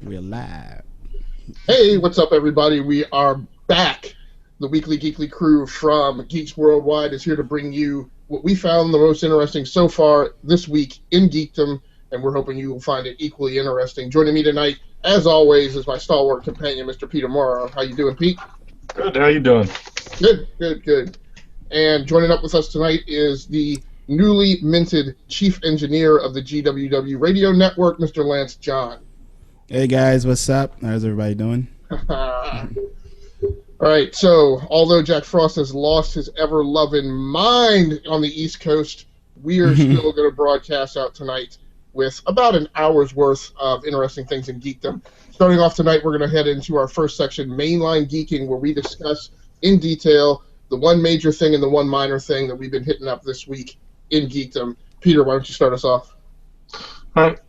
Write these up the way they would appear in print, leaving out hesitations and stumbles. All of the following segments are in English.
We're live. Hey, what's up, everybody? We are back. The weekly Geekly crew from Geeks Worldwide is here to bring you what we found the most interesting so far this week in geekdom, and we're hoping you will find it equally interesting. Joining me tonight, as always, is my stalwart companion, Mr. Peter Morrow. How you doing, Pete? Good. How you doing? Good, good, good. And joining up with us tonight is the newly minted chief engineer of the GWW Radio Network, Mr. Lance John. Hey guys, what's up? How's everybody doing? All right, so although Jack Frost has lost his ever-loving mind on the East Coast, we are still going to broadcast out tonight with about an hour's worth of interesting things in geekdom. Starting off tonight, we're going to head into our first section, Mainline Geeking, where we discuss in detail the one major thing and the one minor thing that we've been hitting up this week in geekdom. Peter, why don't you start us off? All right.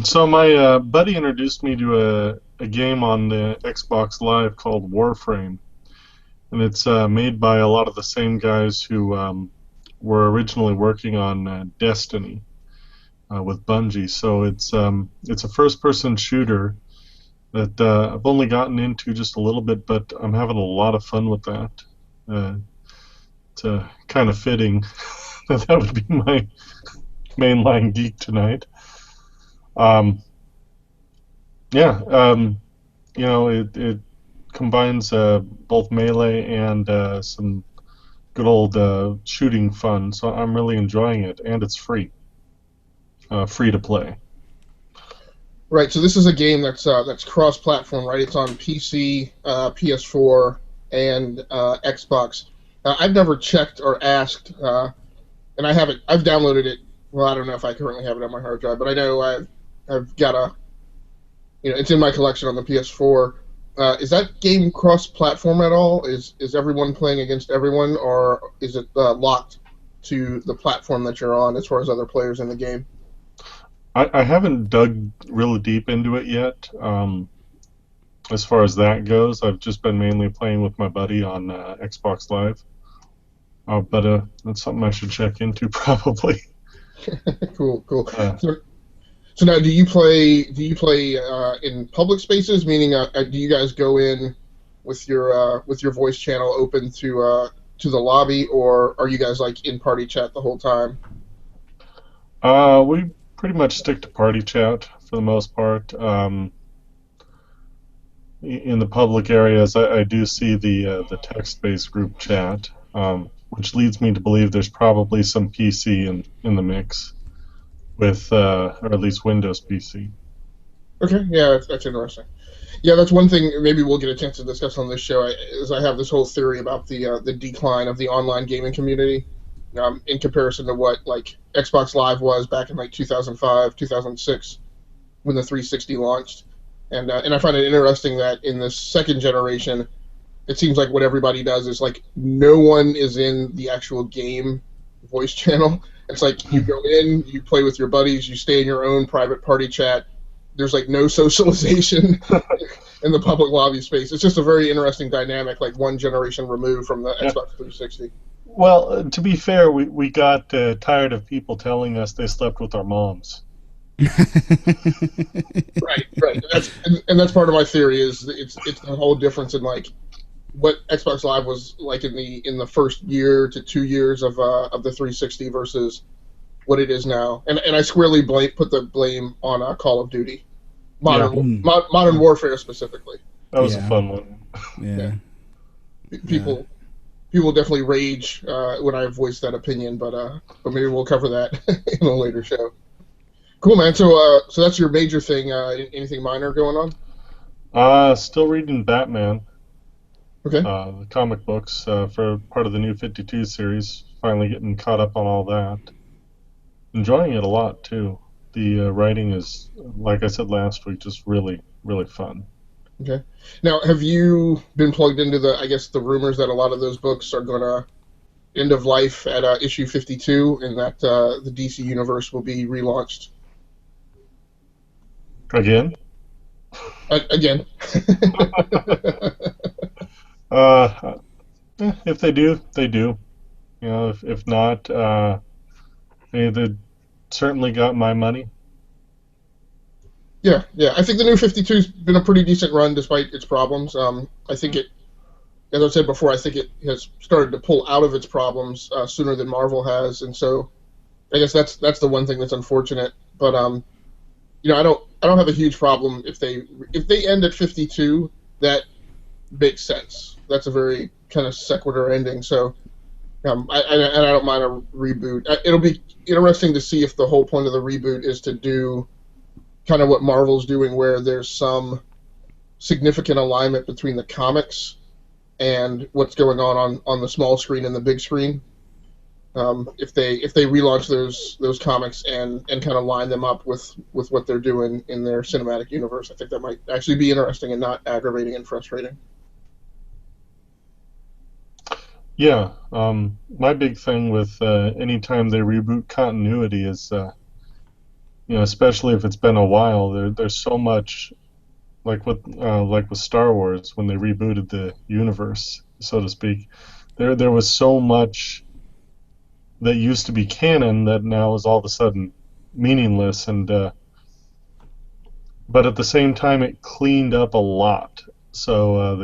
So my buddy introduced me to a game on the Xbox Live called Warframe, and it's made by a lot of the same guys who were originally working on Destiny with Bungie. So it's a first-person shooter that I've only gotten into just a little bit, but I'm having a lot of fun with that. It's kind of fitting that would be my mainline geek tonight. It combines both melee and some good old shooting fun, so I'm really enjoying it, and it's free to play. Right, so this is a game that's cross-platform, right? It's on PC, PS4, and Xbox. I've never checked or asked, and I haven't. I've downloaded it. Well, I don't know if I currently have it on my hard drive, but I know I've got it's in my collection on the PS4. Is that game cross-platform at all? Is everyone playing against everyone, or is it locked to the platform that you're on as far as other players in the game? I haven't dug really deep into it yet. As far as that goes, I've just been mainly playing with my buddy on Xbox Live. But that's something I should check into probably. Cool. So now, do you play in public spaces? Meaning, do you guys go in with your voice channel open to the lobby, or are you guys like in party chat the whole time? We pretty much stick to party chat for the most part. In the public areas, I do see the text-based group chat, which leads me to believe there's probably some PC in the mix, with or at least Windows PC. Okay, yeah, that's interesting. Yeah, that's one thing maybe we'll get a chance to discuss on this show. I have this whole theory about the decline of the online gaming community, in comparison to what like Xbox Live was back in like 2005, 2006, when the 360 launched, and I find it interesting that in this second generation, it seems like what everybody does is like no one is in the actual game voice channel. It's like you go in, you play with your buddies, you stay in your own private party chat. There's like no socialization in the public lobby space. It's just a very interesting dynamic, like one generation removed from the Xbox 360. Well, to be fair, we got tired of people telling us they slept with our moms. Right. And that's part of my theory is it's the whole difference in like what Xbox Live was like in the first year to 2 years of the 360 versus what it is now. And I squarely put the blame on Call of Duty, Modern Warfare specifically. That was a fun one. Yeah. People definitely rage when I voice that opinion, but maybe we'll cover that in a later show. Cool, man. So that's your major thing. Anything minor going on? Still reading Batman. Okay. The comic books for part of the New 52 series. Finally getting caught up on all that. Enjoying it a lot too. The writing is, like I said last week, just really, really fun. Okay. Now, have you been plugged into the rumors that a lot of those books are going to end of life at issue 52, and that the DC universe will be relaunched? Again? Again. If they do, they do. You know, if not, they certainly got my money. Yeah, yeah. I think the new 52's been a pretty decent run despite its problems. I think it, as I said before, I think it has started to pull out of its problems sooner than Marvel has, and so I guess that's the one thing that's unfortunate. But I don't have a huge problem if they end at 52. That makes sense. That's a very kind of sequitur ending. So and I don't mind a reboot. It'll be interesting to see if the whole point of the reboot is to do kind of what Marvel's doing, where there's some significant alignment between the comics and what's going on the small screen and the big screen. If they relaunch those comics and kind of line them up with what they're doing in their cinematic universe, I think that might actually be interesting and not aggravating and frustrating. Yeah, my big thing with anytime they reboot continuity is, especially if it's been a while, there's so much like with Star Wars when they rebooted the universe, so to speak. There was so much that used to be canon that now is all of a sudden meaningless, and but at the same time it cleaned up a lot. So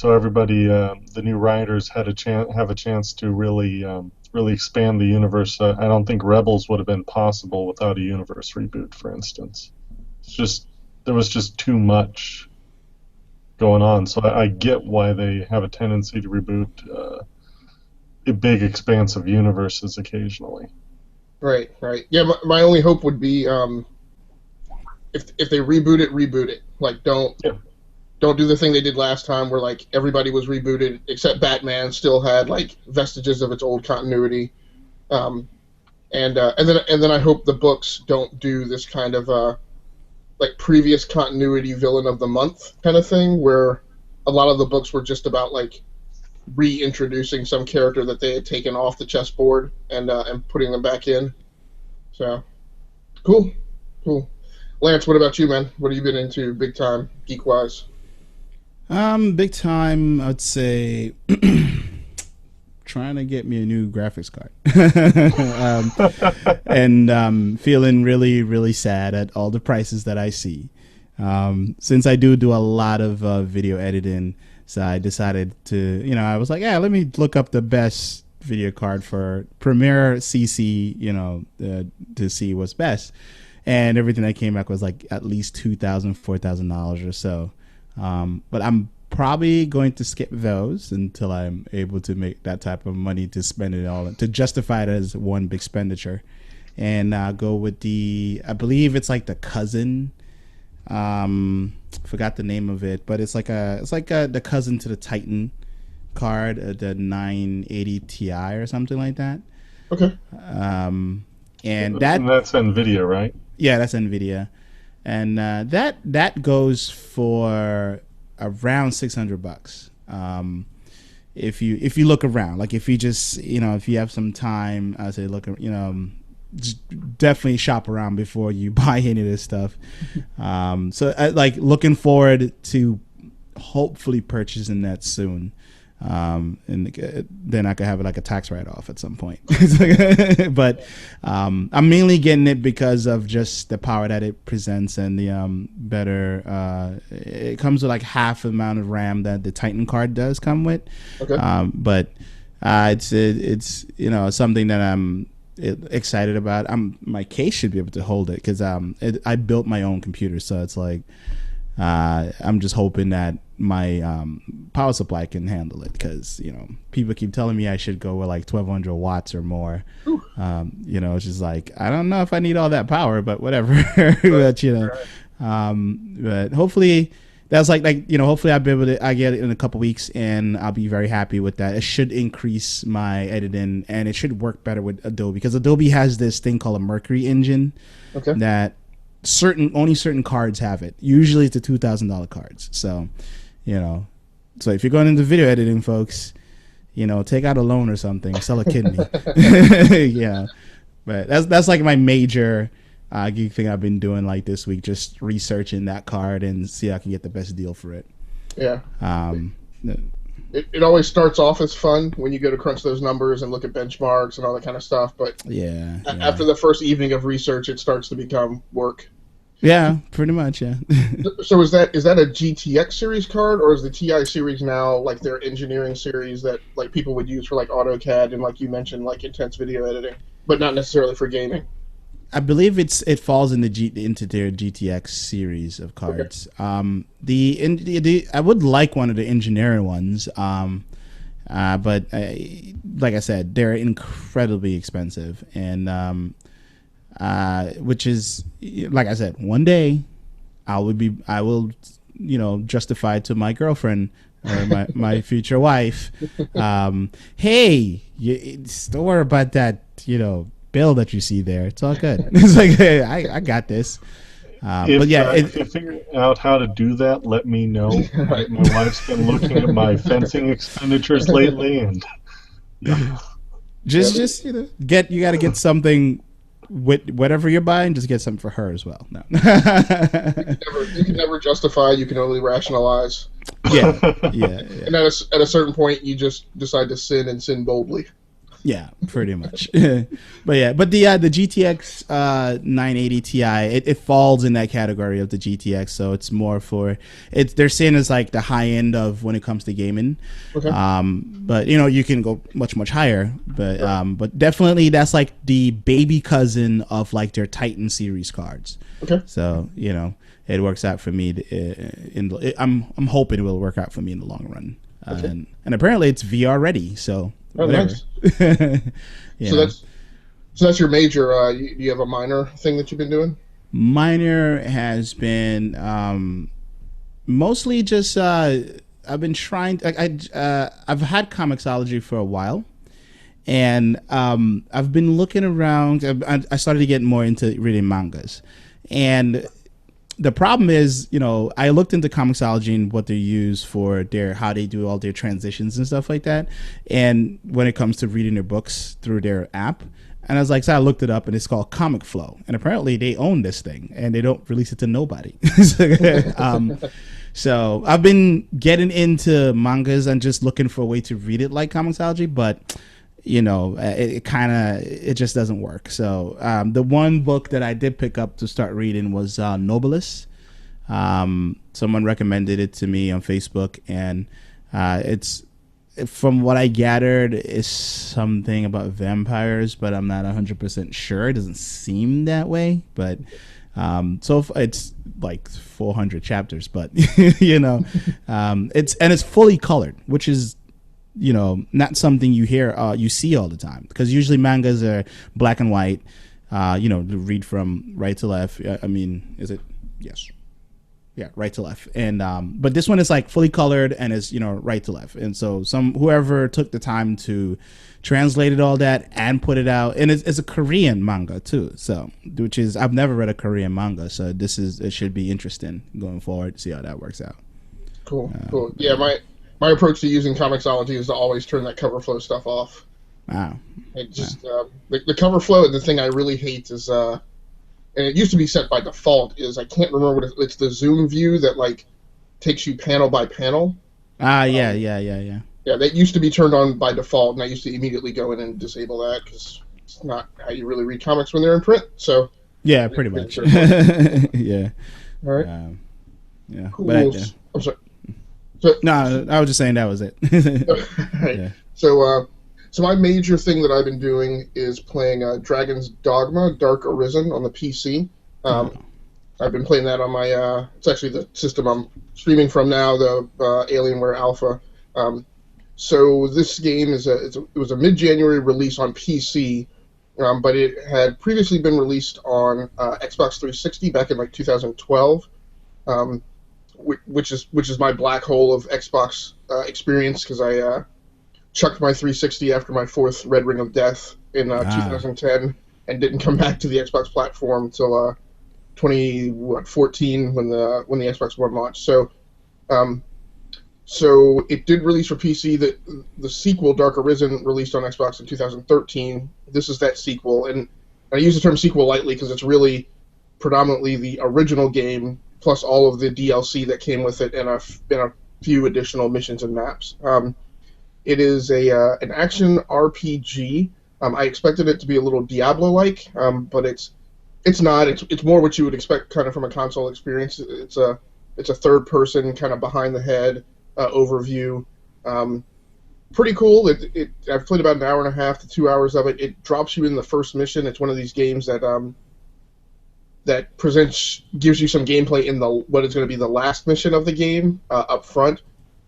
everybody, the new writers had have a chance to really expand the universe. I don't think Rebels would have been possible without a universe reboot, for instance. It's just there was just too much going on. So I get why they have a tendency to reboot big, expansive universes occasionally. Right, right. Yeah, my only hope would be if they reboot it. Like don't do the thing they did last time where like everybody was rebooted except Batman still had like vestiges of its old continuity. And then I hope the books don't do this kind of like previous continuity villain of the month kind of thing where a lot of the books were just about like reintroducing some character that they had taken off the chessboard and putting them back in. So cool, cool. Lance, what about you, man? What have you been into big time geek wise? Big time, I'd say trying to get me a new graphics card. And feeling really, really sad at all the prices that I see. Since I do a lot of video editing, so I decided to, I was like, yeah, let me look up the best video card for Premiere CC, to see what's best. And everything that came back was like at least $2,000, $4,000 or so. But I'm probably going to skip those until I'm able to make that type of money to spend it all, to justify it as one big expenditure, and go with I believe it's like the cousin. Forgot the name of it, but it's like the cousin to the Titan card, the 980 Ti or something like that. Okay. And that's NVIDIA, right? Yeah, that's NVIDIA. And that goes for around $600. If you look around, like if you just if you have some time, I say look, definitely shop around before you buy any of this stuff. So like looking forward to hopefully purchasing that soon. And then I could have it like a tax write-off at some point. But I'm mainly getting it because of just the power that it presents and the better. It comes with like half the amount of RAM that the Titan card does come with. Okay. But it's something that I'm excited about. My case should be able to hold it because I built my own computer, so it's like I'm just hoping that my power supply can handle it because people keep telling me I should go with like 1200 watts or more. It's just like I don't know if I need all that power, but whatever. But hopefully that's hopefully I'll be able to I get it in a couple weeks and I'll be very happy with that. It should increase my editing and it should work better with Adobe because Adobe has this thing called a Mercury engine. Okay. That only certain cards have it. Usually it's the $2,000 cards. So so if you're going into video editing, folks, take out a loan or something, sell a kidney. Yeah, but that's like my major geek thing I've been doing like this week, just researching that card and see how I can get the best deal for it. Yeah. It always starts off as fun when you go to crunch those numbers and look at benchmarks and all that kind of stuff, but yeah. after the first evening of research, it starts to become work. Yeah, pretty much. Yeah. So is that a GTX series card, or is the TI series now like their engineering series that like people would use for like AutoCAD and like you mentioned like intense video editing, but not necessarily for gaming? I believe it falls in into their GTX series of Okay. cards. The I would like one of the engineering ones. But like I said, they're incredibly expensive, and which is like I said, one day I will justify to my girlfriend or my future wife, hey, don't worry about that bill that you see there. It's all good. It's like, hey, I got this. But yeah, If you figure out how to do that, let me know. Right. My wife's been looking at my fencing expenditures lately, and just you got to get something with whatever you're buying. Just get something for her as well. No. You can never justify. You can only rationalize. Yeah. And at a certain point, you just decide to sin and sin boldly. Yeah, pretty much. but the GTX 980 Ti, it falls in that category of the GTX, so it's more for they're saying it's like the high end of when it comes to gaming. Okay. But you can go much higher, but definitely that's like the baby cousin of like their Titan series cards. Okay. So it works out for me. I'm hoping it will work out for me in the long run. Okay. And apparently it's VR ready, so. Oh, nice. So that's your major. You have a minor thing that you've been doing? Minor has been mostly just I've been trying. I've had Comixology for a while, and I've been looking around. I started to get more into reading mangas, and the problem is, I looked into Comixology and what they use for how they do all their transitions and stuff like that. And when it comes to reading their books through their app, and I was like, so I looked it up, and it's called Comic Flow. And apparently they own this thing, and they don't release it to nobody. So I've been getting into mangas and just looking for a way to read it like Comixology, but it just doesn't work. So the one book that I did pick up to start reading was Nobilis. Someone recommended it to me on Facebook, and it's, from what I gathered, is something about vampires, but I'm not 100% sure. It doesn't seem that way, but so it's like 400 chapters, but it's fully colored, which is not something you see all the time, because usually mangas are black and white, to read from right to left. I mean, is it? Yes. Yeah, right to left. And but this one is like fully colored and is right to left. And so whoever took the time to translated all that and put it out, and it's a Korean manga too. So which is, I've never read a Korean manga, so it should be interesting going forward to see how that works out. Cool. Yeah, my approach to using Comixology is to always turn that cover flow stuff off. Wow. It just the cover flow, and the thing I really hate is and it used to be set by default, is I can't remember what it's the zoom view that like takes you panel by panel. Yeah. Yeah, that used to be turned on by default, and I used to immediately go in and disable that because it's not how you really read comics when they're in print. So yeah, pretty much. Yeah. All right. Yeah. Cool. But I'm sorry. No, I was just saying that was it. Right. Yeah. So my major thing that I've been doing is playing Dragon's Dogma: Dark Arisen on the PC. I've been playing that on my it's actually the system I'm streaming from now, the Alienware Alpha. So this game it was a mid-January release on PC, but it had previously been released on Xbox 360 back in like 2012. Which is my black hole of Xbox experience, because I chucked my 360 after my fourth Red Ring of Death in 2010 and didn't come back to the Xbox platform until 2014 when the Xbox One launched. So it did release for PC. The sequel, Dark Arisen, released on Xbox in 2013. This is that sequel, and I use the term sequel lightly because it's really predominantly the original game plus all of the DLC that came with it, and a few additional missions and maps. It is an action RPG. I expected it to be a little Diablo-like, but it's It's not. It's more what you would expect kind of from a console experience. It's a third person kind of behind the head overview. Pretty cool. I've played about an hour and a half to 2 hours of it. It drops you in the first mission. It's one of these games that gives you some gameplay in what is going to be the last mission of the game up front,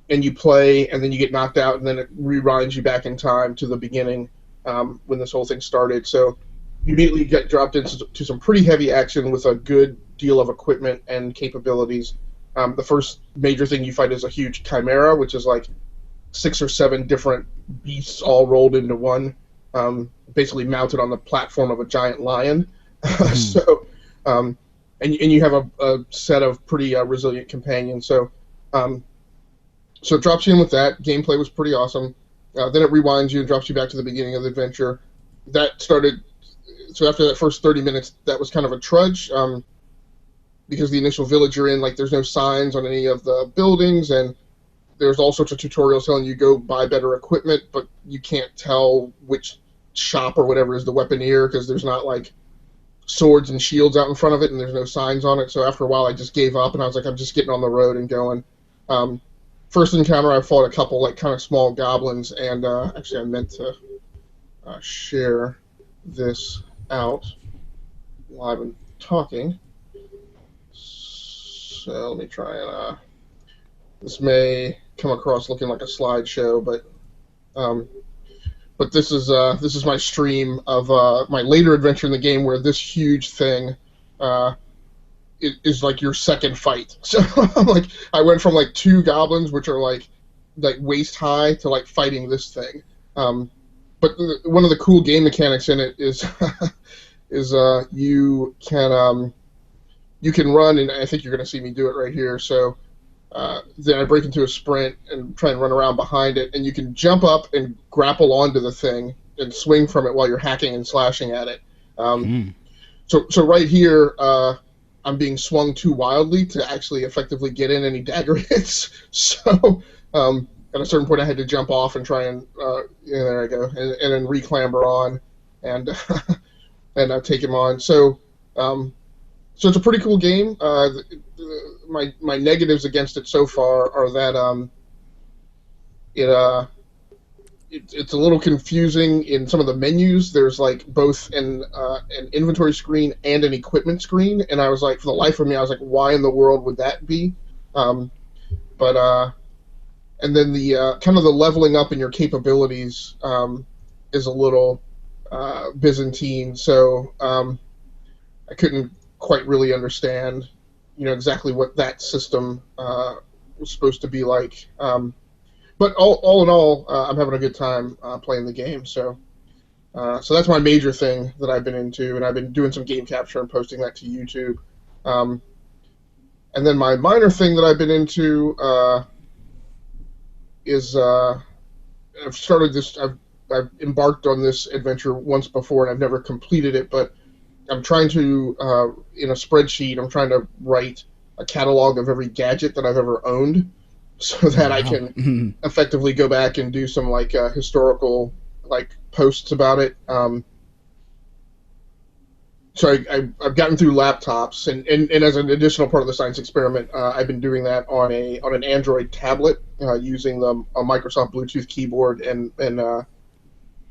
and you play, and then you get knocked out, and then it rewinds you back in time to the beginning when this whole thing started. So you immediately get dropped into some pretty heavy action with a good deal of equipment and capabilities. The first major thing you fight is a huge chimera, which is like 6 or 7 different beasts all rolled into one, basically mounted on the platform of a giant lion. So, and you have a set of pretty resilient companions. So it drops you in with that. Gameplay was pretty awesome. Then it rewinds you and drops you back to the beginning of the adventure. So after that first 30 minutes, that was kind of a trudge, because the initial village you're in, like, there's no signs on any of the buildings, and there's all sorts of tutorials telling you go buy better equipment, but you can't tell which shop or whatever is the weaponeer because there's not, like, swords and shields out in front of it, and there's no signs on it. So after a while, I just gave up, and I was like, I'm just getting on the road and going. First encounter, I fought a couple, like, kind of small goblins, and actually I meant to share this out while I've been talking. So let me try and this may come across looking like a slideshow, but this is my stream of my later adventure in the game, where this huge thing is like your second fight. So I'm like, I went from like 2 goblins, which are like waist high, to like fighting this thing. But one of the cool game mechanics in it is you can run, and I think you're going to see me do it right here. So then I break into a sprint and try and run around behind it, and you can jump up and grapple onto the thing and swing from it while you're hacking and slashing at it. So right here, I'm being swung too wildly to actually effectively get in any dagger hits. So at a certain point, I had to jump off and try and there I go, and then reclamber on and and take him on. So it's a pretty cool game. My negatives against it so far are that it's a little confusing in some of the menus. There's like both an inventory screen and an equipment screen, and I was like, for the life of me, I was like, why in the world would that be? And then the kind of the leveling up in your capabilities is a little Byzantine, so I couldn't quite really understand, exactly what that system was supposed to be like. But all in all, I'm having a good time playing the game. So that's my major thing that I've been into, and I've been doing some game capture and posting that to YouTube. And then my minor thing that I've been into is I've started this. I've embarked on this adventure once before, and I've never completed it. But I'm trying to, in a spreadsheet, I'm trying to write a catalog of every gadget that I've ever owned, so that I can effectively go back and do some like historical posts about it. So I've gotten through laptops, and as an additional part of the science experiment, I've been doing that on an Android tablet using a Microsoft Bluetooth keyboard and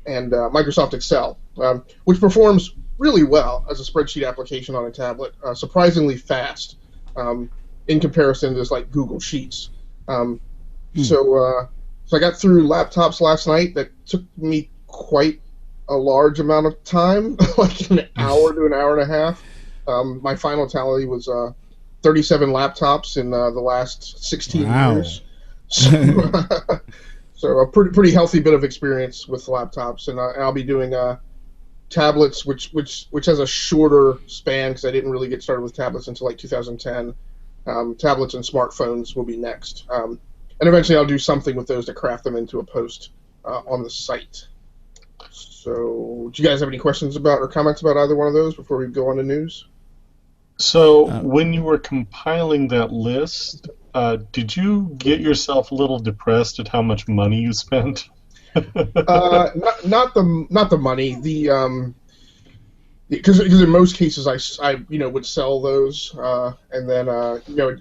Microsoft Excel, which performs really well as a spreadsheet application on a tablet, surprisingly fast in comparison to like Google Sheets. So I got through laptops last night. That took me quite a large amount of time, like an hour to an hour and a half. My final tally was 37 laptops in the last 16 years. So a pretty healthy bit of experience with laptops, and I'll be doing tablets, which has a shorter span because I didn't really get started with tablets until like 2010. Tablets and smartphones will be next, and eventually I'll do something with those to craft them into a post on the site. So, do you guys have any questions about or comments about either one of those before we go on to news? So, when you were compiling that list, did you get yourself a little depressed at how much money you spent? Not the money. because in most cases I would sell those, and then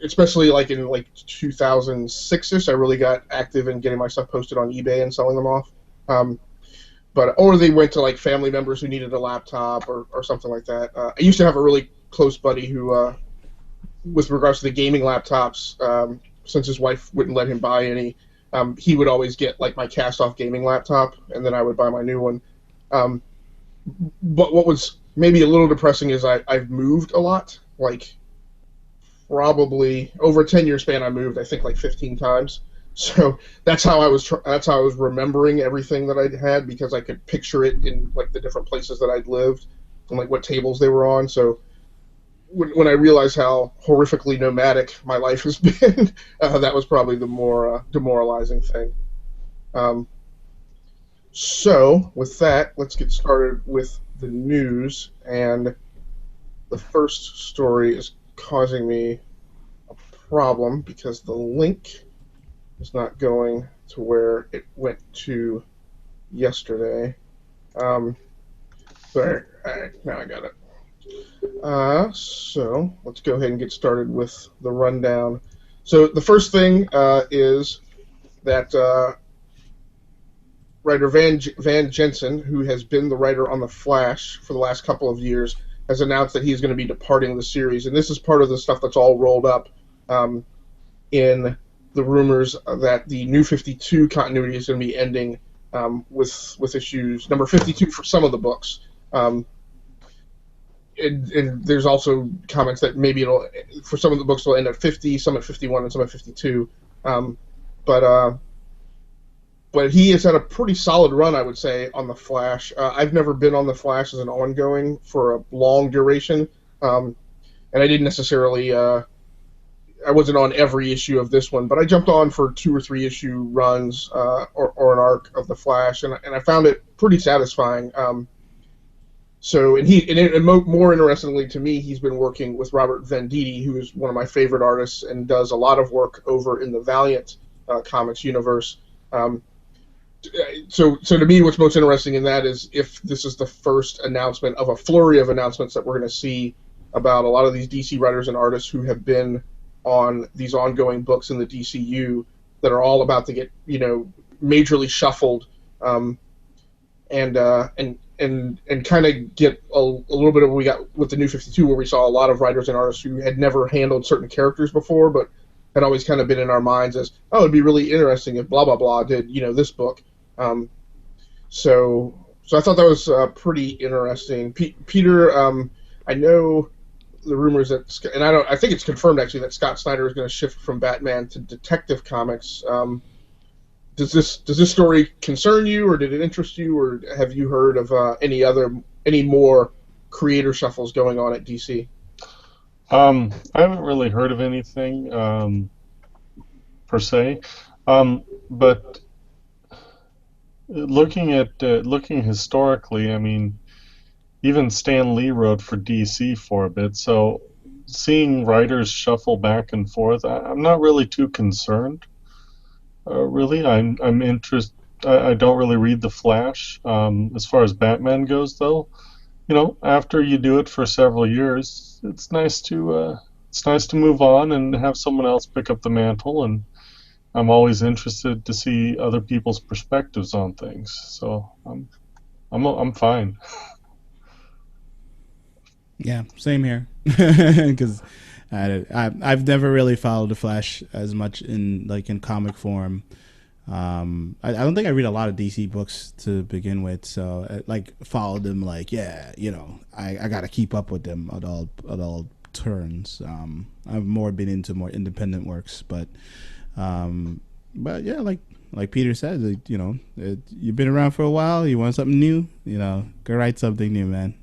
especially like in like 2006ish, I really got active in getting my stuff posted on eBay and selling them off. Um, but or they went to like family members who needed a laptop or something like that. I used to have a really close buddy who, with regards to the gaming laptops, since his wife wouldn't let him buy any, he would always get like my cast-off gaming laptop, and then I would buy my new one. Um, but what was maybe a little depressing is I've moved a lot. Like probably over a 10-year span, I moved I think like 15 times. So that's how I was remembering everything that I had because I could picture it in like the different places that I'd lived and like what tables they were on. So when I realized how horrifically nomadic my life has been, that was probably the more demoralizing thing. Um, so with that, let's get started with the news. And the first story is causing me a problem because the link is not going to where it went to yesterday. Sorry, now I got it. So let's go ahead and get started with the rundown. So the first thing is that writer Van Jensen, who has been the writer on The Flash for the last couple of years, has announced that he's going to be departing the series. And this is part of the stuff that's all rolled up in the rumors that the New 52 continuity is going to be ending with issues number 52 for some of the books. And there's also comments that maybe it'll, for some of the books, it'll end at 50, some at 51, and some at 52. But he has had a pretty solid run, I would say, on The Flash. I've never been on The Flash as an ongoing for a long duration, and I didn't necessarily. I wasn't on every issue of this one, but I jumped on for 2 or 3 issue runs or an arc of The Flash, and I found it pretty satisfying. More interestingly to me, he's been working with Robert Venditti, who is one of my favorite artists and does a lot of work over in the Valiant comics universe. So to me, what's most interesting in that is if this is the first announcement of a flurry of announcements that we're going to see about a lot of these DC writers and artists who have been on these ongoing books in the DCU that are all about to get majorly shuffled, and kind of get a little bit of what we got with the New 52, where we saw a lot of writers and artists who had never handled certain characters before, but had always kind of been in our minds as, oh, it'd be really interesting if blah blah blah did this book. So I thought that was pretty interesting. Peter, I know the rumors that, and I think it's confirmed actually that Scott Snyder is going to shift from Batman to Detective Comics. Does this story concern you, or did it interest you, or have you heard of any more creator shuffles going on at DC? I haven't really heard of anything per se, but looking historically, I mean, even Stan Lee wrote for DC for a bit, so seeing writers shuffle back and forth, I'm not really too concerned. Really, I'm interested. I don't really read The Flash. As far as Batman goes, though, after you do it for several years, it's nice to move on and have someone else pick up the mantle. And I'm always interested to see other people's perspectives on things. So I'm fine. Yeah, same here. Because I've never really followed the Flash as much in comic form. I don't think I read a lot of DC books to begin with, so I followed them. I got to keep up with them at all turns. I've more been into more independent works, but yeah, like Peter said, you've been around for a while. You want something new, go write something new, man.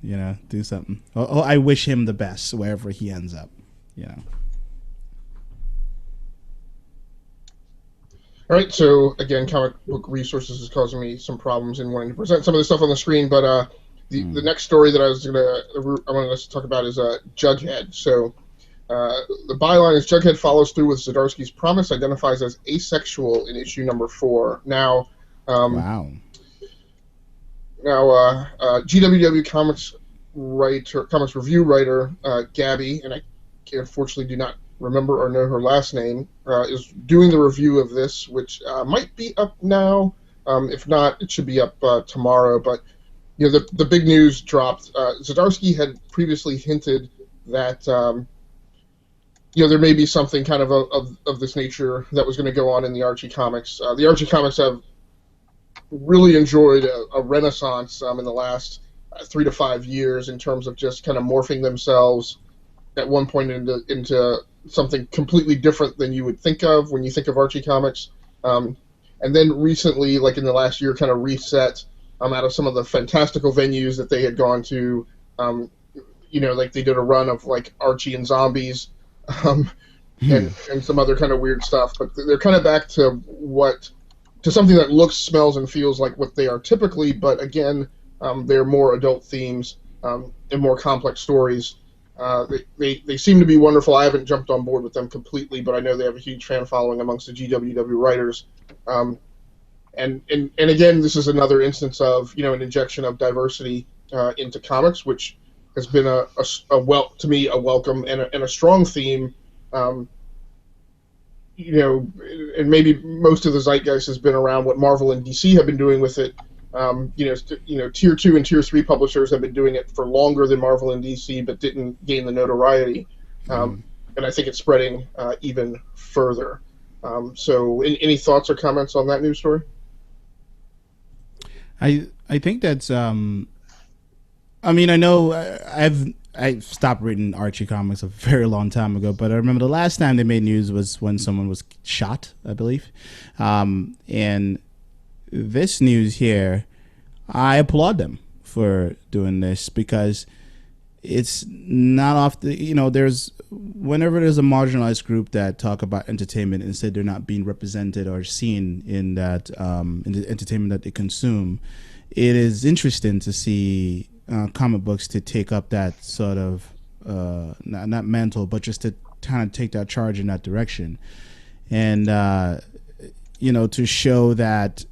Do something. Oh, I wish him the best wherever he ends up. All right, so again, Comic Book Resources is causing me some problems in wanting to present some of this stuff on the screen, but the next story that I wanted us to talk about is Jughead. So the byline is Jughead follows through with Zdarsky's promise, identifies as asexual in issue number 4. Now, wow. Now, GWW Comics comics review writer, Gabby, and I unfortunately do not remember or know her last name, is doing the review of this, which might be up now. If not, it should be up tomorrow. But the big news dropped. Zdarsky had previously hinted that there may be something kind of this nature that was going to go on in the Archie comics. The Archie comics have really enjoyed a renaissance in the last 3 to 5 years in terms of just kind of morphing themselves at one point into something completely different than you would think of when you think of Archie comics. And then recently, like in the last year, kind of reset out of some of the fantastical venues that they had gone to. Like they did a run of like Archie and Zombies, and some other kind of weird stuff. But they're kind of back to something that looks, smells, and feels like what they are typically. But again, they're more adult themes and more complex stories. They seem to be wonderful. I haven't jumped on board with them completely, but I know they have a huge fan following amongst the GWW writers. And again, this is another instance of an injection of diversity into comics, which has been to me a welcome and a strong theme. And maybe most of the zeitgeist has been around what Marvel and DC have been doing with it. Tier 2 and Tier 3 publishers have been doing it for longer than Marvel and DC, but didn't gain the notoriety. And I think it's spreading even further. So, any thoughts or comments on that news story? I think that's. I know I've stopped reading Archie comics a very long time ago, but I remember the last time they made news was when someone was shot, I believe, and this news here, I applaud them for doing this because it's not often, whenever there's a marginalized group that talk about entertainment and say they're not being represented or seen in that in the entertainment that they consume, it is interesting to see comic books to take up that sort of not mental, but just to kind of take that charge in that direction, and to show that.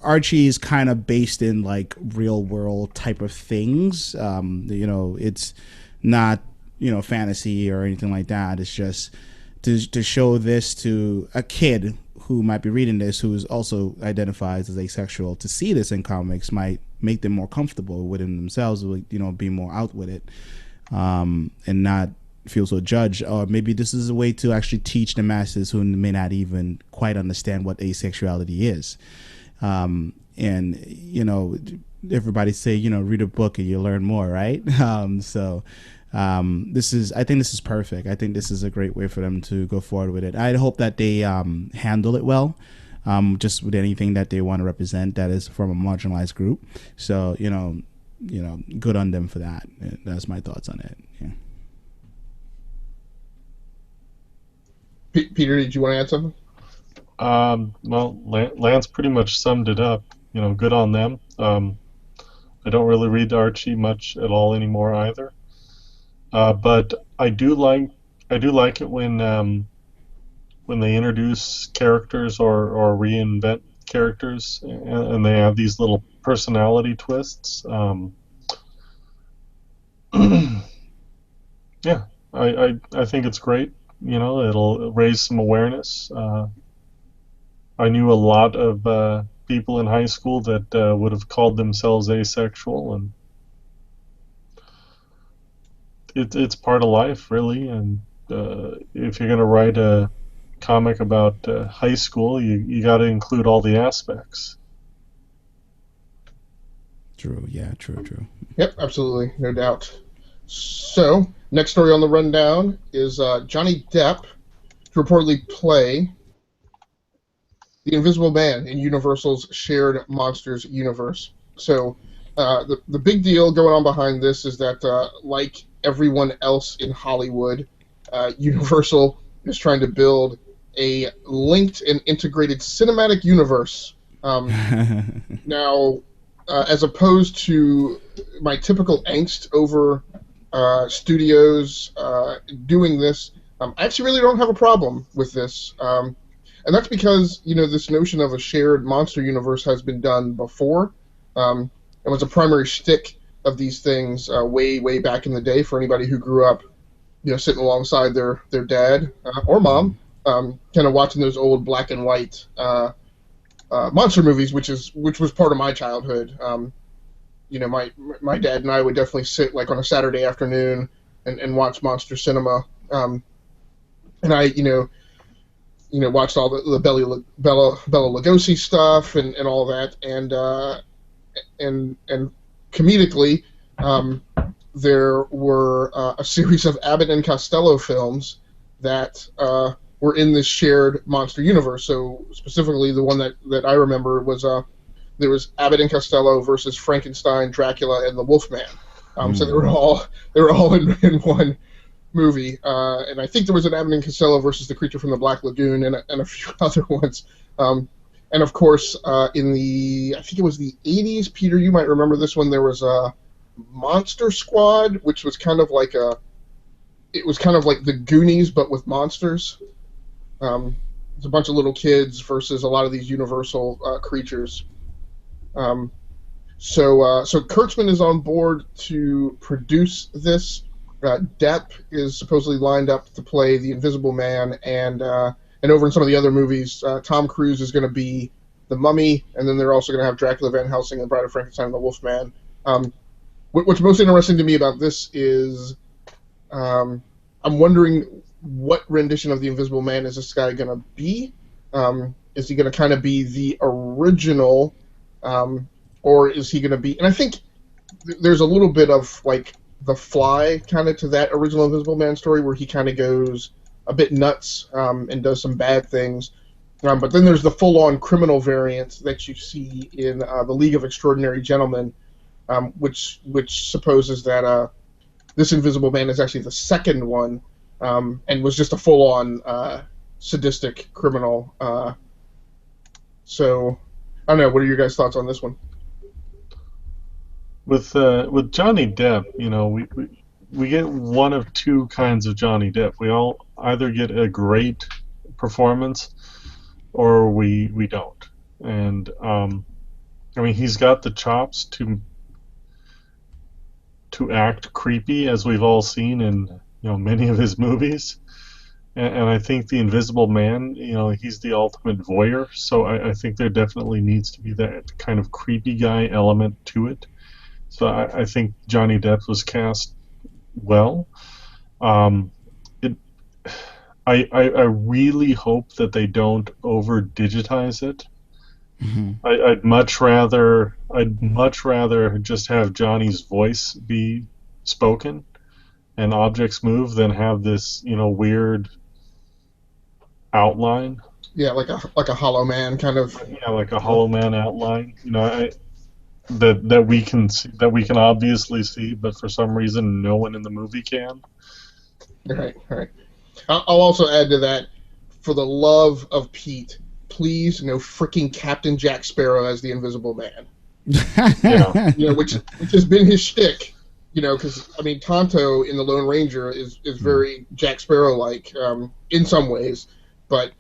Archie is kind of based in like real world type of things. It's not, fantasy or anything like that. It's just to show this to a kid who might be reading this, who is also identifies as asexual, to see this in comics might make them more comfortable within themselves, be more out with it, and not feel so judged. Or maybe this is a way to actually teach the masses who may not even quite understand what asexuality is. And everybody say, read a book and you learn more, right? I think this is perfect. I think this is a great way for them to go forward with it. I hope that they handle it well, just with anything that they want to represent that is from a marginalized group. So good on them for that. That's my thoughts on it. Yeah. Peter, did you want to add something? Well, Lance pretty much summed it up. Good on them. I don't really read Archie much at all anymore either. But I do like it when they introduce characters or reinvent characters and they have these little personality twists. Yeah, I think it's great. It'll raise some awareness. I knew a lot of people in high school that would have called themselves asexual, and it's part of life, really. And if you're going to write a comic about high school, you got to include all the aspects. True. Yeah. True. Yep. Absolutely. No doubt. So, next story on the rundown is Johnny Depp to reportedly play the Invisible Man in Universal's Shared Monsters universe. So, the big deal going on behind this is that, like everyone else in Hollywood, Universal is trying to build a linked and integrated cinematic universe. Now, as opposed to my typical angst over studios doing this, I actually really don't have a problem with this. And that's because, this notion of a shared monster universe has been done before. It was a primary shtick of these things way back in the day for anybody who grew up, sitting alongside their dad or mom, kind of watching those old black and white monster movies, which was part of my childhood. My dad and I would definitely sit like on a Saturday afternoon and watch monster cinema. And I, watched all the Bella Lugosi stuff and all that, and comedically, there were a series of Abbott and Costello films that were in this shared monster universe. So specifically, the one that I remember was there was Abbott and Costello versus Frankenstein, Dracula, and the Wolfman. So they were all in one movie, and I think there was an Abbott and Costello versus the Creature from the Black Lagoon and a few other ones. And of course, in I think it was the 80s, Peter, you might remember this one. There was a Monster Squad, which was kind of like the Goonies but with monsters. It's a bunch of little kids versus a lot of these Universal creatures. So Kurtzman is on board to produce this. Depp is supposedly lined up to play the Invisible Man, and over in some of the other movies, Tom Cruise is going to be the Mummy, and then they're also going to have Dracula, Van Helsing, and Bride of Frankenstein, and the Wolfman. What's most interesting to me about this is I'm wondering what rendition of the Invisible Man is this guy going to be? Is he going to kind of be the original, or is he going to be... And I think there's a little bit of, like, The Fly kind of to that original Invisible Man story where he kind of goes a bit nuts and does some bad things. But then there's the full-on criminal variant that you see in the League of Extraordinary Gentlemen, which supposes that this Invisible Man is actually the second one and was just a full-on sadistic criminal. So, I don't know. What are your guys' thoughts on this one? With Johnny Depp, we get one of two kinds of Johnny Depp. We all either get a great performance or we don't. And he's got the chops to act creepy, as we've all seen in many of his movies. And I think the Invisible Man, he's the ultimate voyeur. So I think there definitely needs to be that kind of creepy guy element to it. So I think Johnny Depp was cast well. I really hope that they don't over digitize it. Mm-hmm. I'd much rather just have Johnny's voice be spoken and objects move than have this weird outline. Yeah, like a Hollow Man kind of. Yeah, like a Hollow Man outline. That we can see, that we can obviously see, but for some reason no one in the movie can. Right. I'll also add to that, for the love of Pete, please no freaking Captain Jack Sparrow as the Invisible Man. Yeah. Which has been his shtick. Because Tonto in the Lone Ranger is very Jack Sparrow-like in some ways, but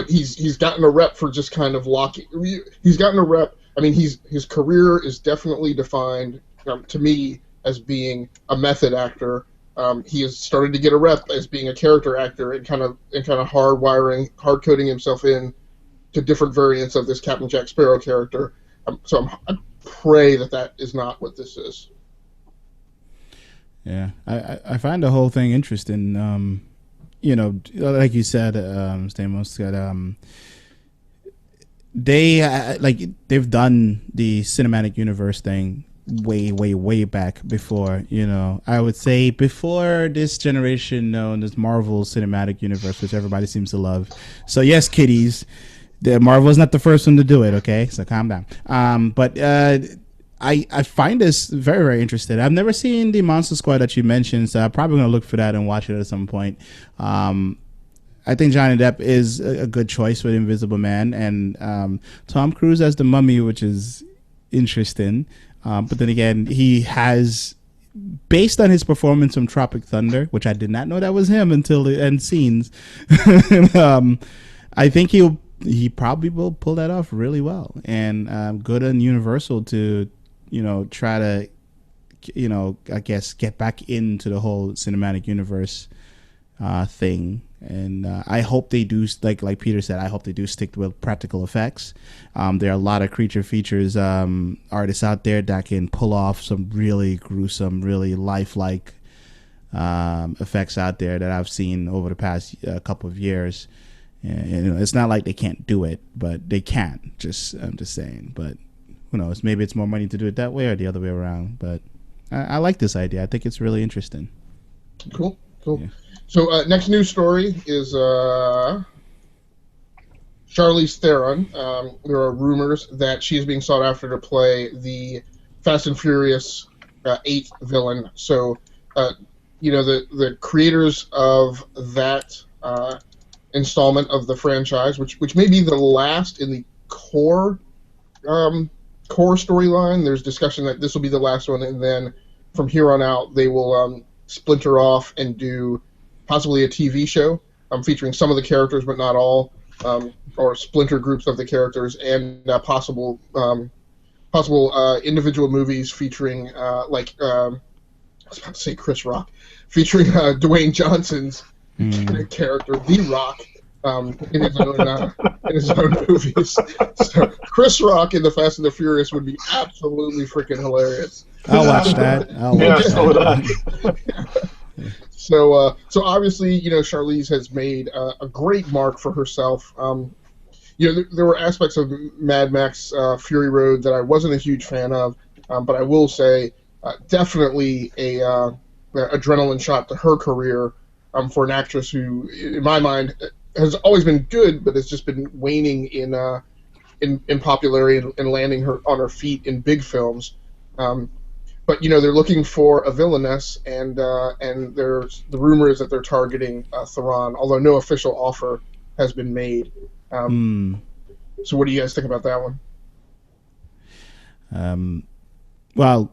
he's gotten a rep for just kind of locking. He's gotten a rep. His career is definitely defined to me as being a method actor. He has started to get a rep as being a character actor and kind of hard coding himself in to different variants of this Captain Jack Sparrow character. So I pray that is not what this is. Yeah, I find the whole thing interesting. Like you said, Stamos, they've done the cinematic universe thing way back before. I would say before this generation known as Marvel Cinematic Universe, which everybody seems to love. So yes, kiddies, Marvel is not the first one to do it. Okay, so calm down. But I find this very, very interesting. I've never seen the Monster Squad that you mentioned, so I'm probably going to look for that and watch it at some point. I think Johnny Depp is a good choice for the Invisible Man, and Tom Cruise as the Mummy, which is interesting. But then again, he has, based on his performance from Tropic Thunder, which I did not know that was him until the end scenes, I think he probably will pull that off really well. And good on Universal to try to I guess get back into the whole cinematic universe thing. And I hope they do, like Peter said, I hope they do stick with practical effects. There are a lot of creature features artists out there that can pull off some really gruesome, really lifelike effects out there that I've seen over the past couple of years. And, it's not like they can't do it, but they can. I'm just saying. But who knows? Maybe it's more money to do it that way or the other way around. But I like this idea. I think it's really interesting. Cool. Yeah. So next news story is Charlize Theron. There are rumors that she is being sought after to play the Fast and Furious 8 villain. So, the creators of that installment of the franchise, which may be the last in the core storyline. There's discussion that this will be the last one, and then from here on out, they will splinter off and do possibly a TV show featuring some of the characters, but not all, or splinter groups of the characters, and possible individual movies featuring, I was about to say Chris Rock, featuring Dwayne Johnson's character, The Rock, in his own movies. So Chris Rock in the Fast and the Furious would be absolutely freaking hilarious. I'll watch that. So would I. So obviously, Charlize has made a great mark for herself. There were aspects of Mad Max Fury Road that I wasn't a huge fan of, but I will say definitely a adrenaline shot to her career for an actress who, in my mind, has always been good, but has just been waning in popularity and landing her on her feet in big films. But they're looking for a villainess, and there's the rumor is that they're targeting Theron, although no official offer has been made. So, what do you guys think about that one? Well,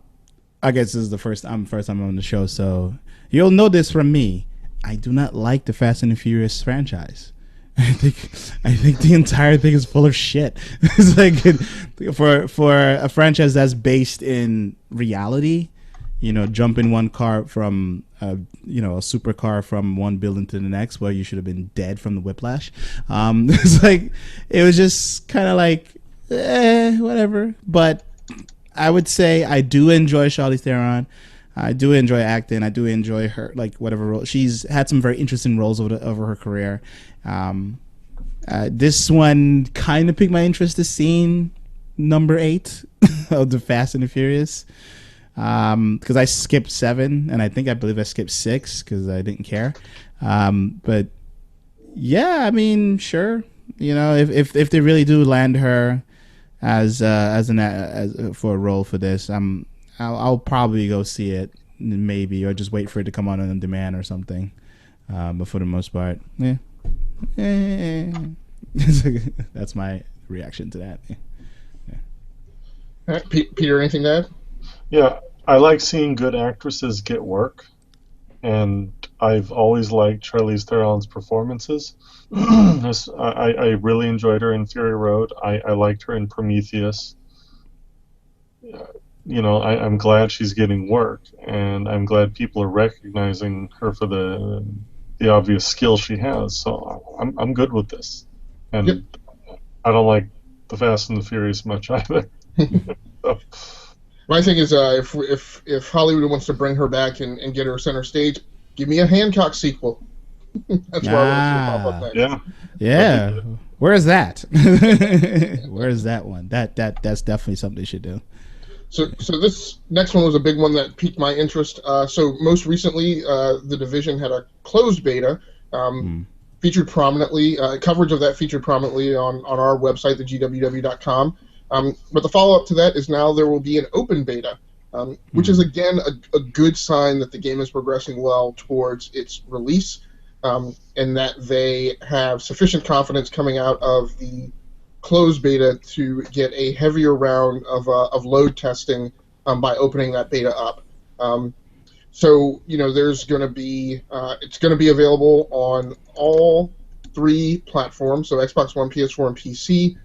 I guess this is the first time I'm on the show, so you'll know this from me. I do not like the Fast and the Furious franchise. I think the entire thing is full of shit. It's like for a franchise that's based in reality, jump in one car from a supercar from one building to the next, where you should have been dead from the whiplash. It's like it was just kind of like whatever. But I would say I do enjoy Charlize Theron. I do enjoy acting. I do enjoy her, whatever role. She's had some very interesting roles over her career. This one kind of piqued my interest to seeing number 8 of the Fast and the Furious. Because I skipped 7, and I believe I skipped 6 because I didn't care. But yeah, I mean, sure. If they really do land her as for a role for this, I'll probably go see it, maybe, or just wait for it to come on demand or something. But for the most part, yeah. That's my reaction to that. Yeah. Peter, anything to add? Yeah, I like seeing good actresses get work, and I've always liked Charlize Theron's performances. I really enjoyed her in Fury Road. I liked her in Prometheus. I'm glad she's getting work, and I'm glad people are recognizing her for the obvious skill she has. So I'm good with this, and yep. I don't like the Fast and the Furious much either. So. My thing is, if Hollywood wants to bring her back and get her center stage, give me a Hancock sequel. That's where I want to pop up next. Yeah. Where is that? Where is that one? That's definitely something they should do. So this next one was a big one that piqued my interest. So most recently, The Division had a closed beta, featured prominently. Coverage of that featured prominently on our website, thegww.com. But the follow-up to that is now there will be an open beta, which is, again, a good sign that the game is progressing well towards its release, and that they have sufficient confidence coming out of the closed beta to get a heavier round of load testing by opening that beta up. So there's going to be it's going to be available on all 3 platforms, so Xbox One, PS4, and PC.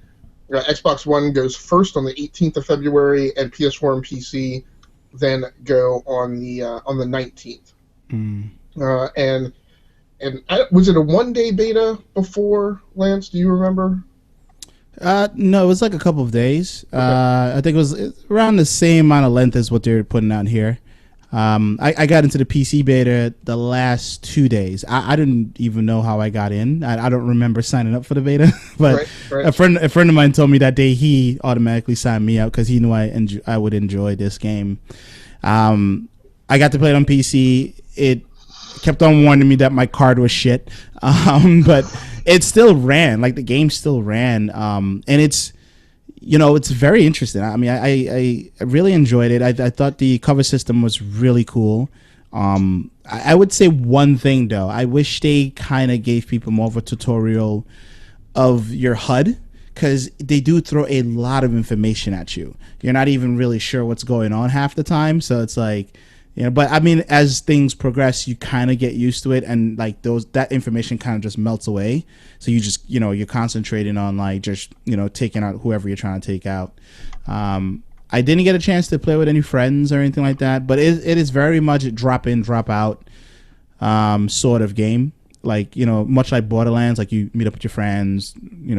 Xbox One goes first on the 18th of February, and PS4 and PC then go on the 19th. Mm. And was it a 1-day beta before, Lance? Do you remember? No, it was like a couple of days. Okay. I think it was around the same amount of length as what they're putting out here. I got into the PC beta the last 2 days. I didn't even know how I got in. I don't remember signing up for the beta, but Right. a friend of mine told me that day he automatically signed me up because he knew I would enjoy this game. I got to play it on PC. It kept on warning me that my card was shit, but it still ran. Like the game still ran, and it's very interesting. I mean, I really enjoyed it. I thought the cover system was really cool. I would say one thing though. I wish they kind of gave people more of a tutorial of your HUD, because they do throw a lot of information at you. You're not even really sure what's going on half the time. So it's like, but I mean, as things progress, you kind of get used to it, and like that information kind of just melts away. So you just, you're concentrating on like just, taking out whoever you're trying to take out. I didn't get a chance to play with any friends or anything like that, but it is very much a drop in, drop out sort of game. Like, much like Borderlands, like you meet up with your friends,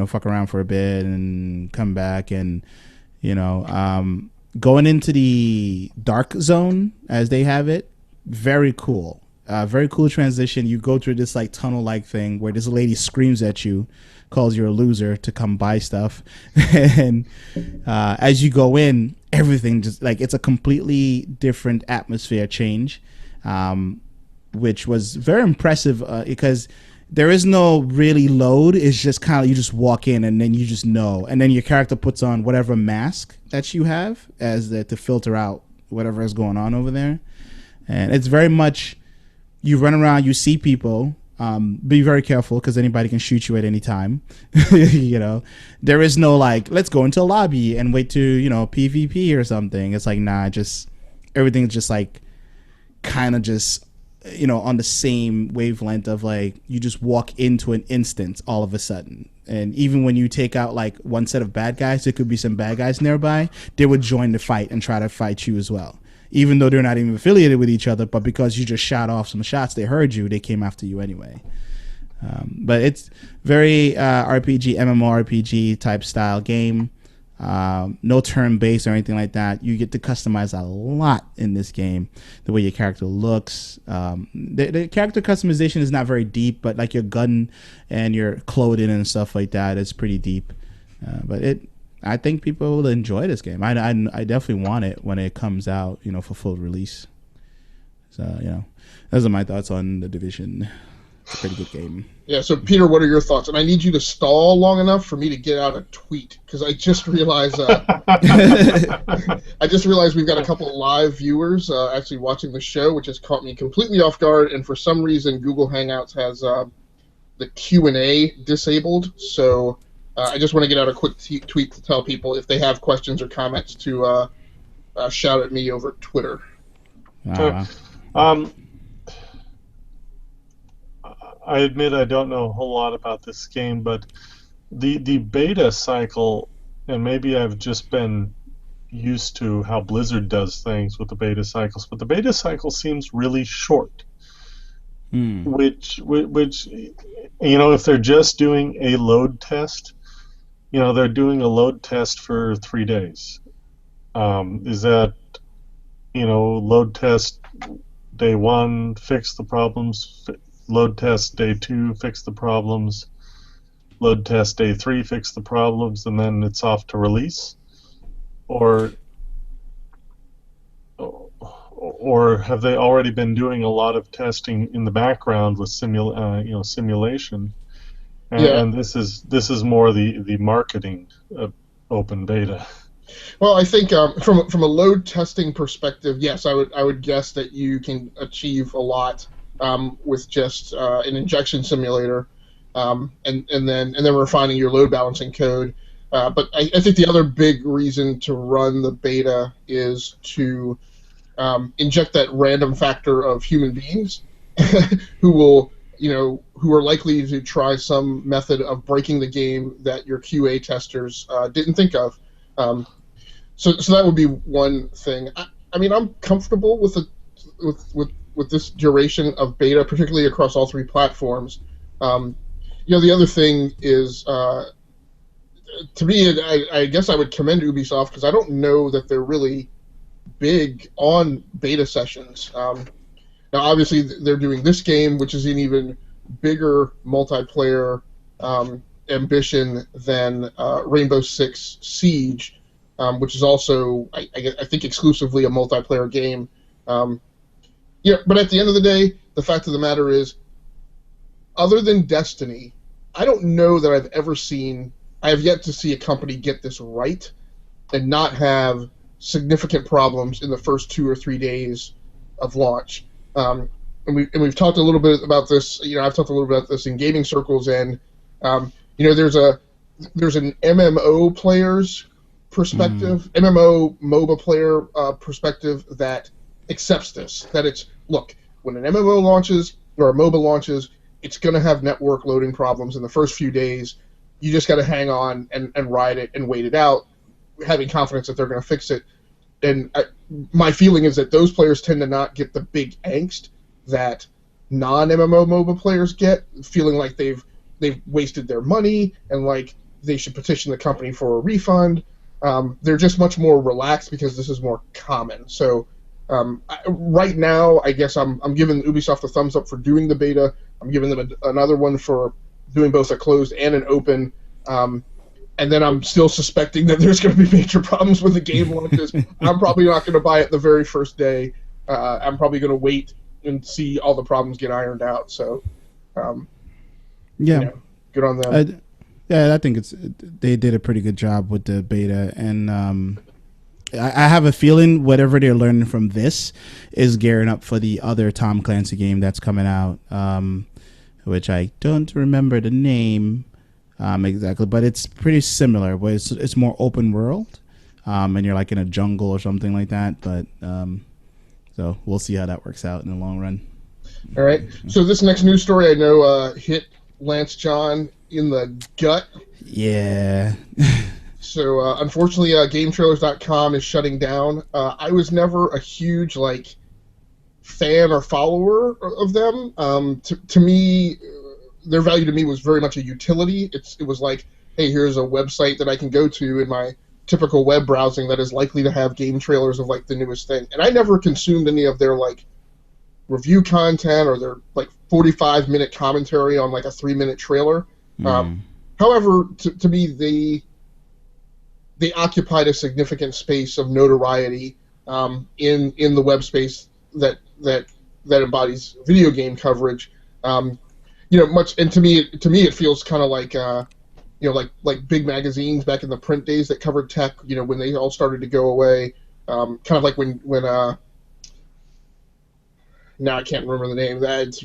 fuck around for a bit and come back, and, going into the dark zone as they have it, very cool. Very cool transition. You go through this like tunnel like thing where this lady screams at you, calls you a loser to come buy stuff. And as you go in, everything just like, it's a completely different atmosphere change, which was very impressive because there is no really load. It's just kind of, you just walk in and then you just know. And then your character puts on whatever mask that you have to filter out whatever is going on over there. And it's very much, you run around, you see people, be very careful because anybody can shoot you at any time. There is no like, let's go into a lobby and wait to, PvP or something. It's like, nah, everything's just like kind of just, on the same wavelength of like, you just walk into an instance all of a sudden. And even when you take out like one set of bad guys, there could be some bad guys nearby, they would join the fight and try to fight you as well. Even though they're not even affiliated with each other, but because you just shot off some shots, they heard you, they came after you anyway. But it's very RPG, MMORPG type style game. No turn-based or anything like that. You get to customize a lot in this game. The way your character looks. The character customization is not very deep, but like your gun and your clothing and stuff like that is pretty deep. But I think people will enjoy this game. I definitely want it when it comes out, for full release. So, those are my thoughts on The Division. It's a pretty good game. Yeah, so Peter, what are your thoughts? And I need you to stall long enough for me to get out a tweet, because I just realized we've got a couple of live viewers actually watching the show, which has caught me completely off guard. And for some reason, Google Hangouts has the Q&A disabled. So I just want to get out a quick tweet to tell people if they have questions or comments to shout at me over Twitter. I admit I don't know a whole lot about this game, but the beta cycle, and maybe I've just been used to how Blizzard does things with the beta cycles, but the beta cycle seems really short. Which if they're just doing a load test, they're doing a load test for 3 days. Is that, load test day 1, fix the problems, load test day 2, fix the problems, load test day 3, fix the problems, and then it's off to release? Or have they already been doing a lot of testing in the background with simulation? And this is more the marketing open beta. Well, I think from a load testing perspective, yes, I would guess that you can achieve a lot with just an injection simulator, and then refining your load balancing code. But I think the other big reason to run the beta is to inject that random factor of human beings who are likely to try some method of breaking the game that your QA testers didn't think of. So that would be one thing. I mean, I'm comfortable with with this duration of beta, particularly across all three platforms. The other thing is, to me, I guess I would commend Ubisoft because I don't know that they're really big on beta sessions. Now, obviously, they're doing this game, which is an even bigger multiplayer ambition than Rainbow Six Siege, which is also, I think, exclusively a multiplayer game. But at the end of the day, the fact of the matter is, other than Destiny, I don't know that I have yet to see a company get this right and not have significant problems in the first 2 or 3 days of launch. And we've talked a little bit about this. I've talked a little bit about this in gaming circles, and there's an MMO player's perspective, MMO MOBA player perspective that accepts this. That it's, look, when an MMO launches or a MOBA launches, it's going to have network loading problems in the first few days. You just got to hang on and ride it and wait it out, having confidence that they're going to fix it. And my feeling is that those players tend to not get the big angst that non-MMO MOBA players get, feeling like they've wasted their money and like they should petition the company for a refund. They're just much more relaxed because this is more common. So right now, I guess I'm giving Ubisoft a thumbs up for doing the beta. I'm giving them another one for doing both a closed and an open. And then I'm still suspecting that there's going to be major problems with the game launches. I'm probably not going to buy it the very first day. I'm probably going to wait and see all the problems get ironed out. So, good on them. I think they did a pretty good job with the beta, and I have a feeling whatever they're learning from this is gearing up for the other Tom Clancy game that's coming out, which I don't remember the name exactly, but it's pretty similar. Where it's more open world, and you're like in a jungle or something like that. But so we'll see how that works out in the long run. All right. So this next news story I know hit Lance John in the gut. Yeah. So unfortunately, GameTrailers.com is shutting down. I was never a huge fan or follower of them. To me, their value to me was very much a utility. It was like, hey, here's a website that I can go to in my typical web browsing that is likely to have game trailers of the newest thing. And I never consumed any of their review content or their 45-minute commentary on a 3-minute trailer. However, to me, they occupied a significant space of notoriety in the web space that embodies video game coverage. Much, and to me it feels kind of like big magazines back in the print days that covered tech. When they all started to go away, kind of like when now I can't remember the name. That's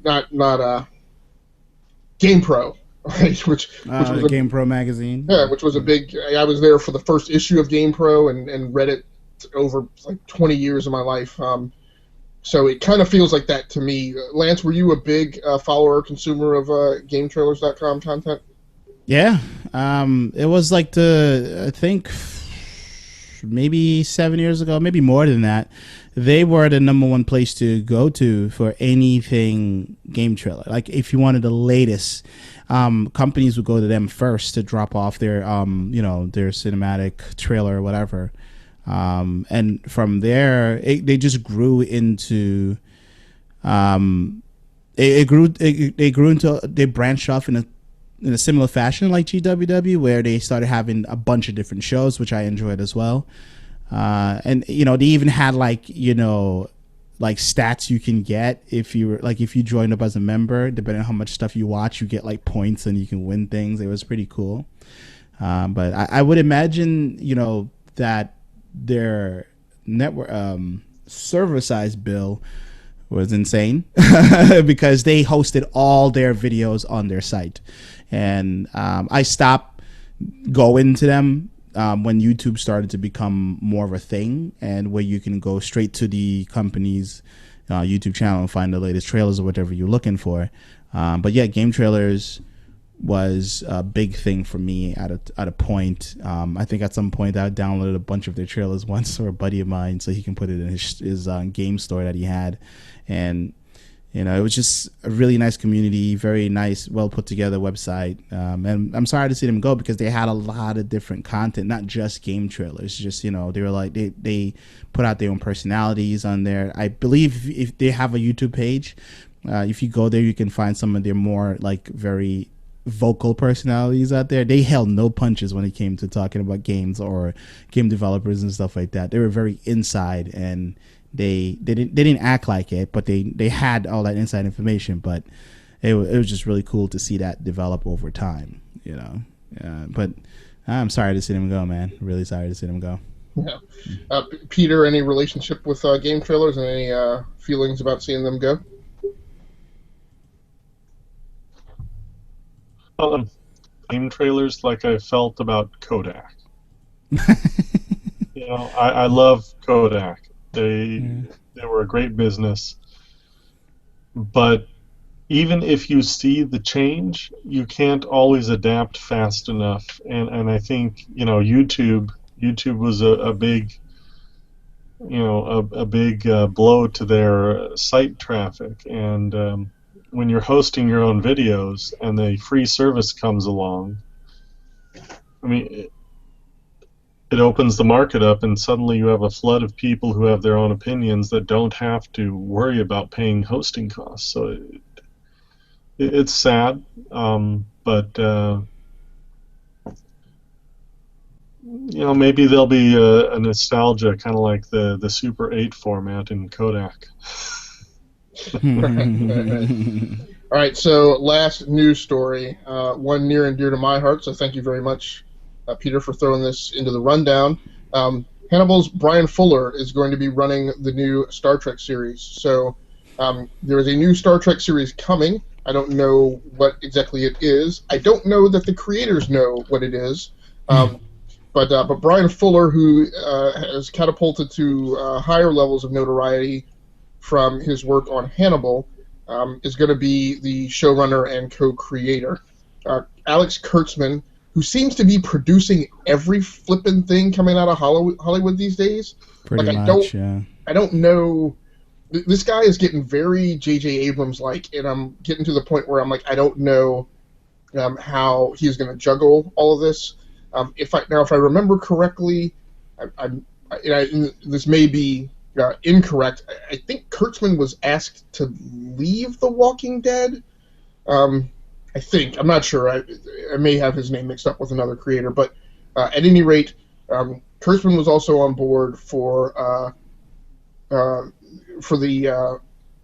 not GamePro. Right, which was the GamePro magazine. Yeah, which was a big. I was there for the first issue of GamePro and read it over 20 years of my life. So it kind of feels like that to me. Lance, were you a big follower or consumer of GameTrailers.com content? Yeah, it was I think maybe 7 years ago, maybe more than that. They were the number one place to go to for anything game trailer. If you wanted the latest, companies would go to them first to drop off their their cinematic trailer or whatever. And from there, they just grew into they branched off in a similar fashion like GWW, where they started having a bunch of different shows, which I enjoyed as well. And they even had stats you can get if you joined up as a member. Depending on how much stuff you watch, you get points and you can win things. It was pretty cool. But I would imagine that their network server size bill was insane because they hosted all their videos on their site, and I stopped going to them when YouTube started to become more of a thing, and where you can go straight to the company's YouTube channel and find the latest trailers or whatever you're looking for. But yeah, Game Trailers was a big thing for me at a point. I think at some point I downloaded a bunch of their trailers once for a buddy of mine so he can put it in his game store that he had. And it was just a really nice community, very nice, well put together website. And I'm sorry to see them go because they had a lot of different content, not just game trailers. Just they were like they put out their own personalities on there. I believe if they have a YouTube page, if you go there, you can find some of their more like very vocal personalities out there. They held no punches when it came to talking about games or game developers and stuff like that. They were very inside, and they didn't act like it, but they had all that inside information. But it was just really cool to see that develop over time, but I'm sorry to see them go, man. Really sorry to see them go. Yeah. Peter, any relationship with game trailers and any feelings about seeing them go? Game trailers like I felt about Kodak. I love Kodak. They were a great business, but even if you see the change, you can't always adapt fast enough. And I think YouTube was a big blow to their site traffic. And when you're hosting your own videos and the free service comes along, I mean, it opens the market up, and suddenly you have a flood of people who have their own opinions that don't have to worry about paying hosting costs. So it's sad, but maybe there'll be a nostalgia, kind of like the Super 8 format in Kodak. All right, so last news story, one near and dear to my heart, so thank you very much, Peter, for throwing this into the rundown. Hannibal's Brian Fuller is going to be running the new Star Trek series. So there is a new Star Trek series coming. I don't know what exactly it is. I don't know that the creators know what it is. But Brian Fuller, who has catapulted to higher levels of notoriety from his work on Hannibal, is going to be the showrunner and co-creator. Alex Kurtzman, who seems to be producing every flippin' thing coming out of Hollywood these days. Pretty much, yeah. I don't know. This guy is getting very J.J. Abrams-like, and I'm getting to the point where I'm like, I don't know how he's going to juggle all of this. If I remember correctly, this may be incorrect. I think Kurtzman was asked to leave The Walking Dead. I think. I'm not sure. I may have his name mixed up with another creator, but at any rate, Kurtzman was also on board for the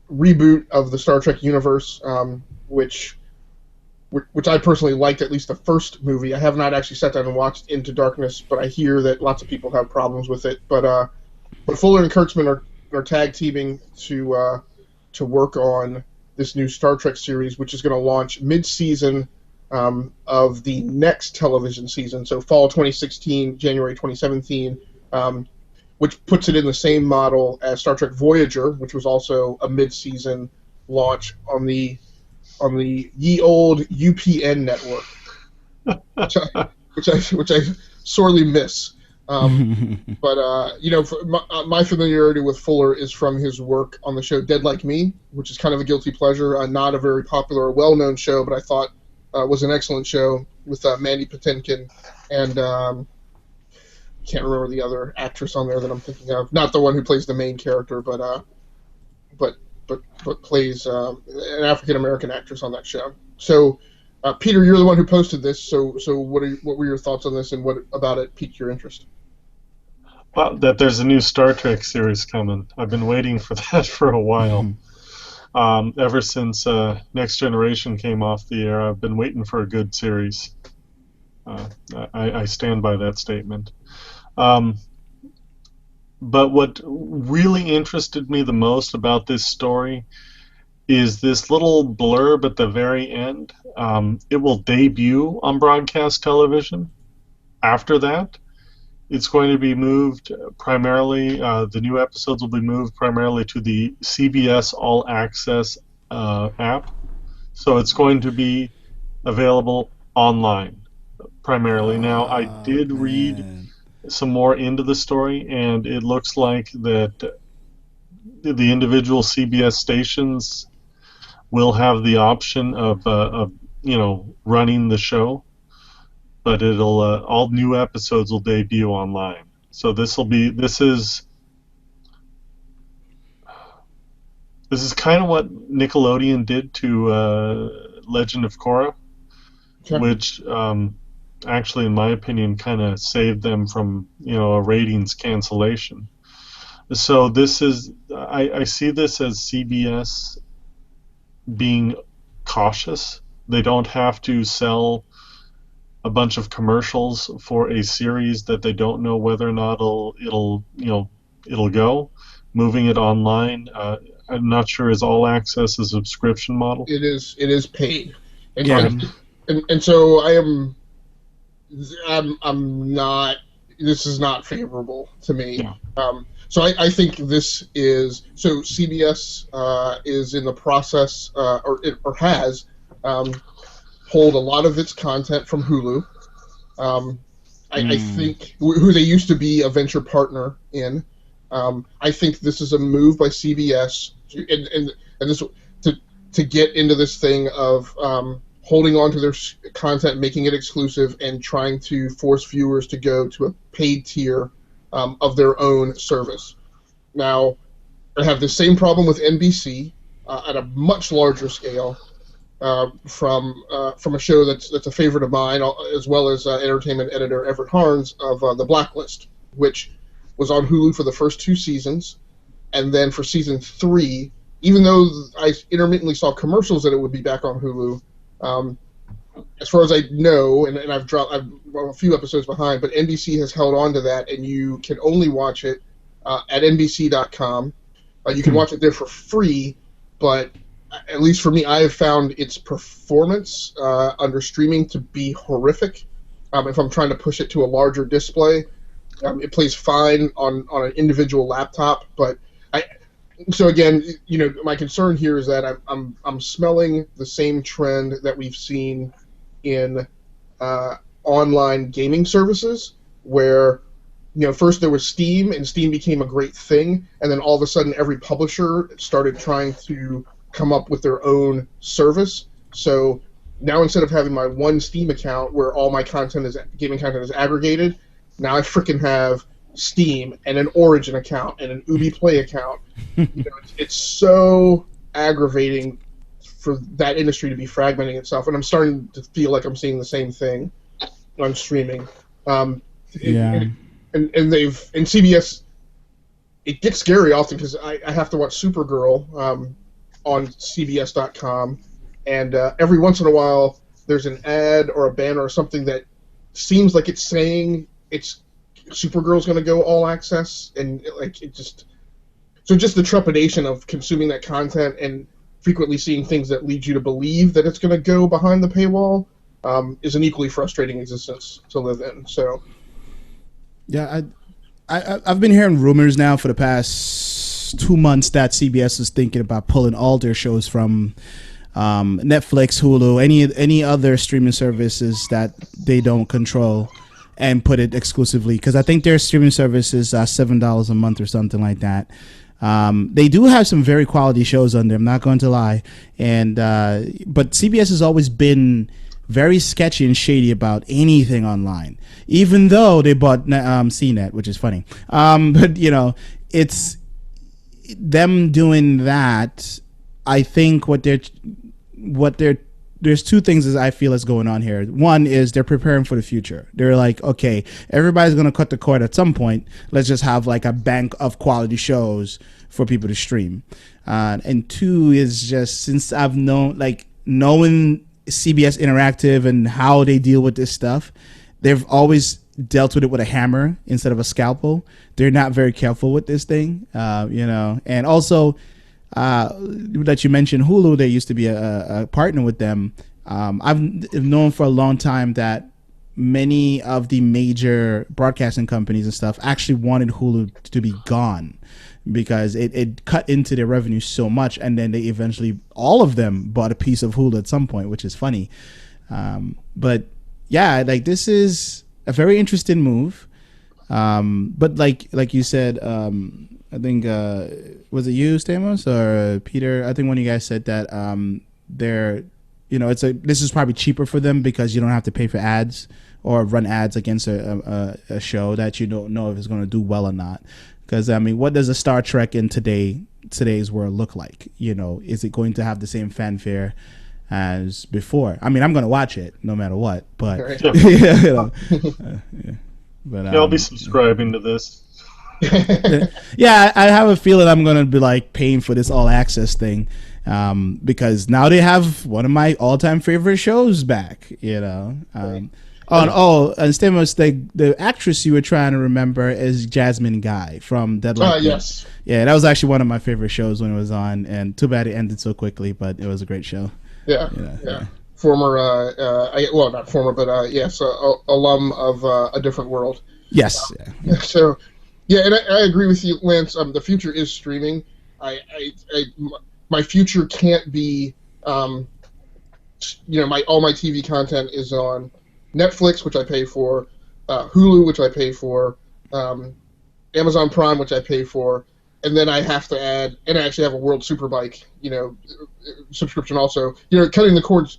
reboot of the Star Trek universe, which I personally liked, at least the first movie. I have not actually sat down and watched Into Darkness, but I hear that lots of people have problems with it. But Fuller and Kurtzman are tag teaming to work on this new Star Trek series, which is going to launch mid-season of the next television season, so fall 2016, January 2017, which puts it in the same model as Star Trek Voyager, which was also a mid-season launch on the ye old UPN network, which I sorely miss. But my familiarity with Fuller is from his work on the show Dead Like Me, which is kind of a guilty pleasure, not a very popular or well-known show, but I thought was an excellent show with Mandy Patinkin and can't remember the other actress on there that I'm thinking of. Not the one who plays the main character, but plays an African American actress on that show. So, Peter, you're the one who posted this. So what were your thoughts on this, and what about it piqued your interest? Well, that there's a new Star Trek series coming. I've been waiting for that for a while. Ever since Next Generation came off the air, I've been waiting for a good series. I stand by that statement. But what really interested me the most about this story is this little blurb at the very end. It will debut on broadcast television. After that, it's going to be moved primarily, the new episodes will be moved primarily to the CBS All Access app. So it's going to be available online primarily. Now, I Oh did read man. some more into the story, and it looks like that the individual CBS stations will have the option of running the show, but it'll all new episodes will debut online. So this is kind of what Nickelodeon did to Legend of Korra, Okay. which actually, in my opinion, kind of saved them from a ratings cancellation. So I see this as CBS being cautious. They don't have to sell a bunch of commercials for a series that they don't know whether or not it'll go. Moving it online, I'm not sure is all access a subscription model. It is paid, and Yeah. and so I'm not. This is not favorable to me. Yeah. So I think this is so CBS is in the process or has pulled a lot of its content from Hulu. Um, I Mm. think who they used to be a venture partner in. I think this is a move by CBS and this to get into this thing of holding on to their content, making it exclusive, and trying to force viewers to go to a paid tier of their own service. Now, I have the same problem with NBC at a much larger scale from a show that's a favorite of mine, as well as entertainment editor Everett Harns of The Blacklist, which was on Hulu for the first 2 seasons, and then for season 3, even though I intermittently saw commercials that it would be back on Hulu, um, as far as I know, and I'm a few episodes behind, but NBC has held on to that, and you can only watch it at NBC.com. You can watch it there for free, but at least for me, I have found its performance under streaming to be horrific. If I'm trying to push it to a larger display, it plays fine on an individual laptop, but I. So again, my concern here is that I'm smelling the same trend that we've seen in online gaming services, where first there was Steam, and Steam became a great thing, and then all of a sudden every publisher started trying to come up with their own service. So now instead of having my one Steam account where all my gaming content is aggregated, now I freaking have Steam and an Origin account and an Ubi Play account. It's so aggravating for that industry to be fragmenting itself, and I'm starting to feel like I'm seeing the same thing on streaming. Yeah. And CBS, it gets scary often because I have to watch Supergirl on CBS.com, and every once in a while there's an ad or a banner or something that seems like it's saying it's Supergirl's going to go all access, and just the trepidation of consuming that content and frequently seeing things that lead you to believe that it's going to go behind the paywall is an equally frustrating existence to live in. So, Yeah, I've been hearing rumors now for the past 2 months that CBS is thinking about pulling all their shows from Netflix, Hulu, any other streaming services that they don't control, and put it exclusively, because I think their streaming service is $7 a month or something like that. They do have some very quality shows on there, I'm not going to lie, and but CBS has always been very sketchy and shady about anything online, even though they bought CNET, which is funny. But it's them doing that. I think there's two things I feel is going on here. One is they're preparing for the future. They're like, okay, everybody's going to cut the cord at some point. Let's just have like a bank of quality shows for people to stream. And two is just, since I've knowing CBS Interactive and how they deal with this stuff, they've always dealt with it with a hammer instead of a scalpel. They're not very careful with this thing, and also, that you mentioned Hulu, there used to be a partner with them. I've known for a long time that many of the major broadcasting companies and stuff actually wanted Hulu to be gone because it cut into their revenue so much, and then they eventually, all of them bought a piece of Hulu at some point, which is funny. But yeah, like this is a very interesting move. But like you said, I think was it you, Stamos, or Peter? I think one of you guys said that they're, this is probably cheaper for them because you don't have to pay for ads or run ads against a show that you don't know if it's going to do well or not. Because I mean, what does a Star Trek in today's world look like? Is it going to have the same fanfare as before? I mean, I'm going to watch it no matter what, but But I'll be subscribing to this. Yeah, I have a feeling I'm going to be like paying for this all access thing, because now they have one of my all-time favorite shows back. And Stamos, the actress you were trying to remember is Jasmine Guy from Deadline. Yes. Yeah, that was actually one of my favorite shows when it was on, and too bad it ended so quickly, but it was a great show. Yeah. Former, not former, but yes, alum of A Different World. Yes. So, yeah, and I agree with you, Lance. The future is streaming. My future can't be, all my TV content is on Netflix, which I pay for, Hulu, which I pay for, Amazon Prime, which I pay for, and then I have to add, and I actually have a World Superbike, subscription also. Cutting the cords,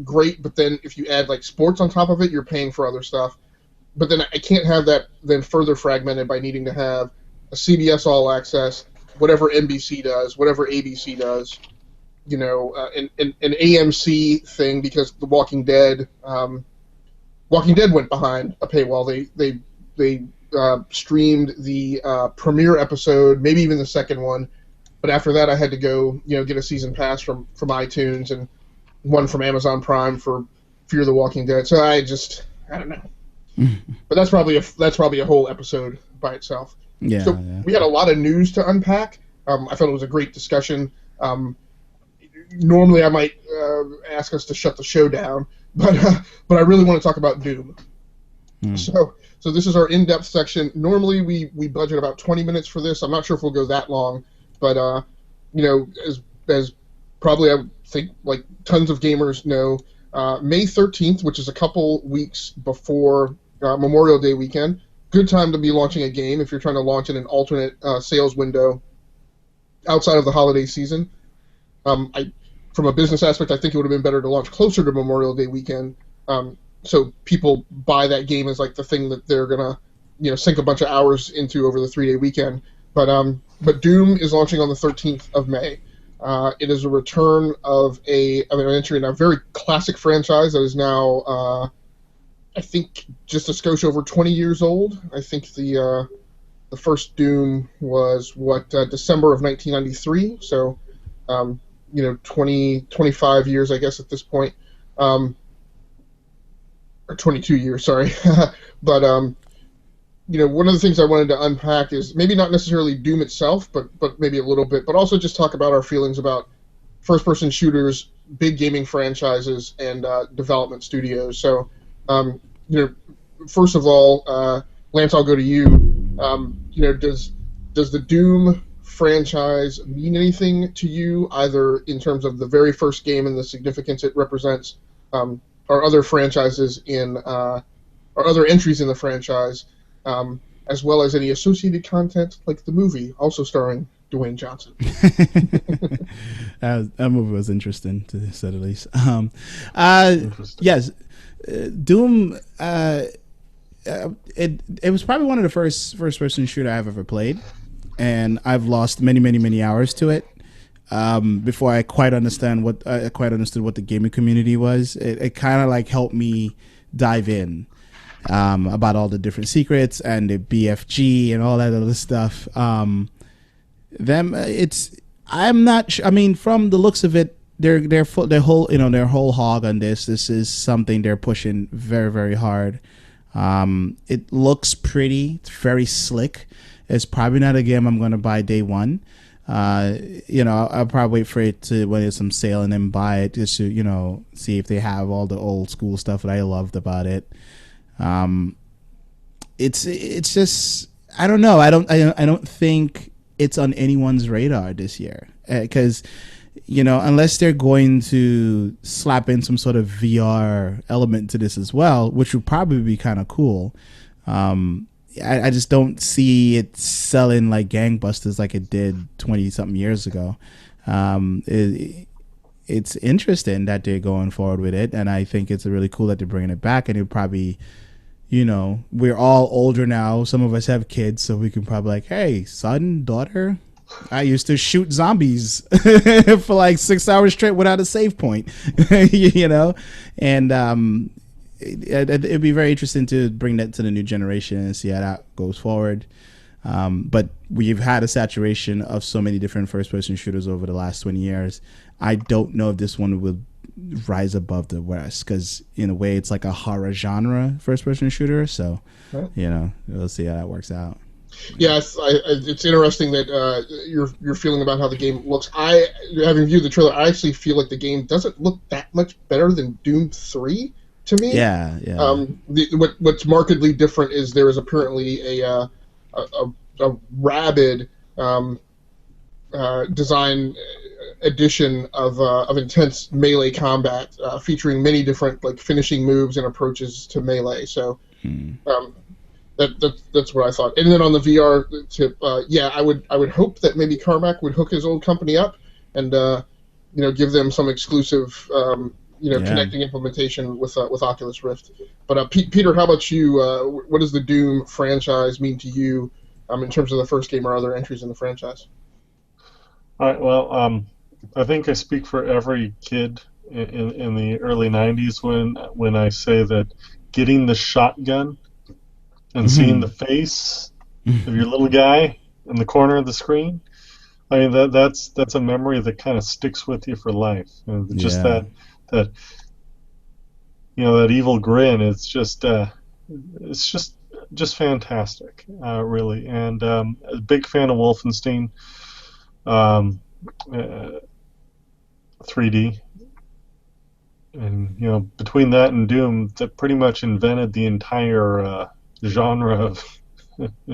great, but then if you add like sports on top of it, you're paying for other stuff. But then I can't have that then further fragmented by needing to have a CBS All Access, whatever NBC does, whatever ABC does, an AMC thing, because The Walking Dead went behind a paywall. They streamed the premiere episode, maybe even the second one, but after that I had to go get a season pass from iTunes and one from Amazon Prime for Fear the Walking Dead. So I don't know. But that's probably a whole episode by itself. Yeah. So we had a lot of news to unpack. I thought it was a great discussion. Normally I might ask us to shut the show down, but I really want to talk about Doom. So this is our in-depth section. Normally we budget about 20 minutes for this. I'm not sure if we'll go that long, but as probably I think like tons of gamers know, May 13th, which is a couple weeks before Memorial Day weekend, good time to be launching a game if you're trying to launch in an alternate sales window outside of the holiday season. From a business aspect, I think it would have been better to launch closer to Memorial Day weekend, so people buy that game as like the thing that they're gonna sink a bunch of hours into over the 3-day weekend. But Doom is launching on the 13th of May. It is a return of an entry in a very classic franchise that is now, I think, just a skosh over 20 years old. I think the first Doom was December of 1993. So, 25 years, I guess, at this point, or 22 years, sorry. But one of the things I wanted to unpack is maybe not necessarily Doom itself, but maybe a little bit, but also just talk about our feelings about first-person shooters, big gaming franchises, and development studios. So, first of all, Lance, I'll go to you. Does the Doom franchise mean anything to you, either in terms of the very first game and the significance it represents, or other franchises or other entries in the franchise? As well as any associated content, like the movie, also starring Dwayne Johnson. That movie was interesting, to say the least. Yes, Doom. It was probably one of the first person shooter I've ever played, and I've lost many hours to it before I quite understood what the gaming community was. It kind of like helped me dive in. About all the different secrets and the BFG and all that other stuff. I'm not sure. I mean, from the looks of it, their whole hog on this. This is something they're pushing very, very hard. It looks pretty. It's very slick. It's probably not a game I'm going to buy day one. I'll probably wait for it to when it's on sale and then buy it just to see if they have all the old school stuff that I loved about it. It's just, I don't know. I don't think it's on anyone's radar this year, because unless they're going to slap in some sort of VR element to this as well, which would probably be kind of cool. I just don't see it selling like gangbusters like it did 20 something years ago. It's interesting that they're going forward with it, and I think it's really cool that they're bringing it back. And it probably, we're all older now. Some of us have kids, so we can probably like, hey, son, daughter, I used to shoot zombies for like 6 hours straight without a save point, and it'd be very interesting to bring that to the new generation and see how that goes forward. But we've had a saturation of so many different first-person shooters over the last 20 years. I don't know if this one will rise above the rest, because in a way it's like a horror genre first-person shooter. So, we'll see how that works out. Yes, it's interesting that you're feeling about how the game looks. Having viewed the trailer, I actually feel like the game doesn't look that much better than Doom 3 to me. Yeah. What's markedly different is there is apparently a rabid design edition of intense melee combat, featuring many different like finishing moves and approaches to melee. So that's what I thought. And then on the VR tip, I would hope that maybe Carmack would hook his old company up and give them some exclusive connecting implementation with Oculus Rift. But Peter, how about you? What does the Doom franchise mean to you in terms of the first game or other entries in the franchise? All right. Well, I think I speak for every kid in the early '90s when I say that getting the shotgun and seeing the face of your little guy in the corner of the screen. I mean, that's a memory that kind of sticks with you for life. Just that that evil grin. It's just fantastic, really. And a big fan of Wolfenstein 3D. And between that and Doom, that pretty much invented the entire genre of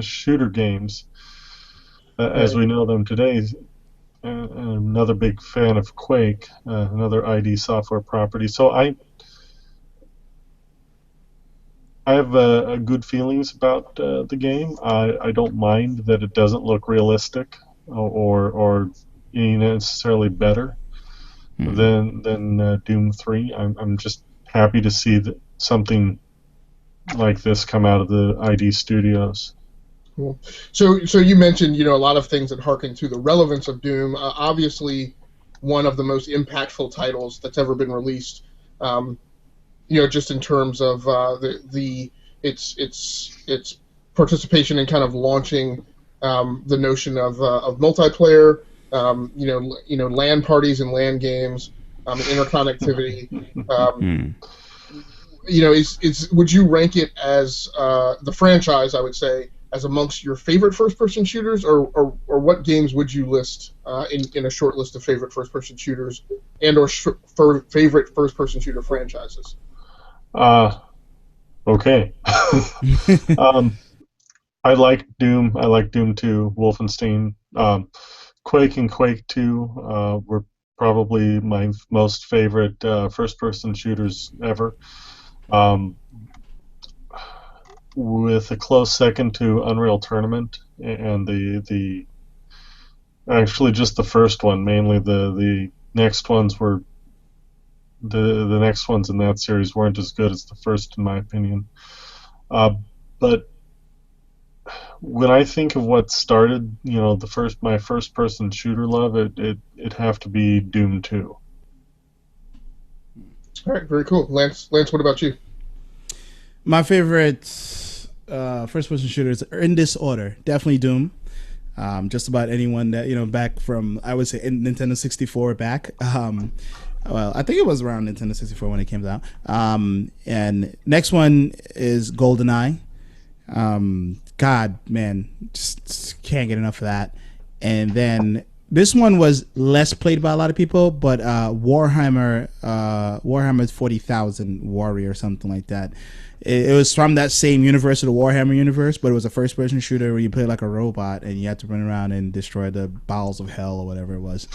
shooter games as we know them today. Another big fan of Quake, another ID Software property. So I have good feelings about the game. I don't mind that it doesn't look realistic or necessarily better than Doom 3. I'm just happy to see that something like this come out of the ID studios. Cool. So you mentioned a lot of things that harken to the relevance of Doom. Obviously, one of the most impactful titles that's ever been released. Just in terms of its participation in kind of launching the notion of multiplayer. LAN parties and LAN games, interconnectivity. Would you rank it as the franchise? I would say as amongst your favorite first-person shooters, or what games would you list in a short list of favorite first-person shooters and/or favorite first-person shooter franchises? Okay. I like Doom. I like Doom 2, Wolfenstein. Quake and Quake 2 were probably my most favorite first-person shooters ever. With a close second to Unreal Tournament and the actually just the first one. Mainly the next ones were the next ones in that series weren't as good as the first, in my opinion. But when I think of what started, my first-person shooter love, it'd have to be Doom 2. All right, very cool. Lance, what about you? My favorite first-person shooters are in this order. Definitely Doom. Just about anyone that back from, I would say, Nintendo 64 back. Well, I think it was around Nintendo 64 when it came out. And next one is GoldenEye. God, man, just can't get enough of that. And then this one was less played by a lot of people, but Warhammer 40,000 Warrior or something like that. It was from that same universe of the Warhammer universe, but it was a first-person shooter where you play like a robot and you had to run around and destroy the bowels of hell or whatever it was.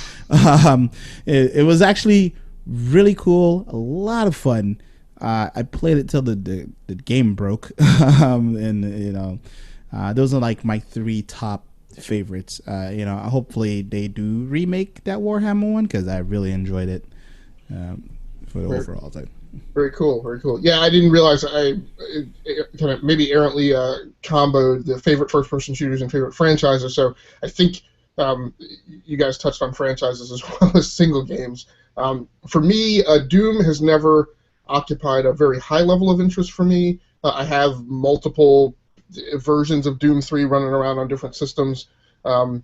It was actually really cool, a lot of fun. I played it till the game broke, and those are like my 3 top favorites. Hopefully they do remake that Warhammer one because I really enjoyed it for the overall time. Very cool, very cool. Yeah, I didn't realize it kind of maybe errantly comboed the favorite first-person shooters and favorite franchises. So I think you guys touched on franchises as well as single games. For me, Doom has never occupied a very high level of interest for me. I have multiple versions of Doom 3 running around on different systems. The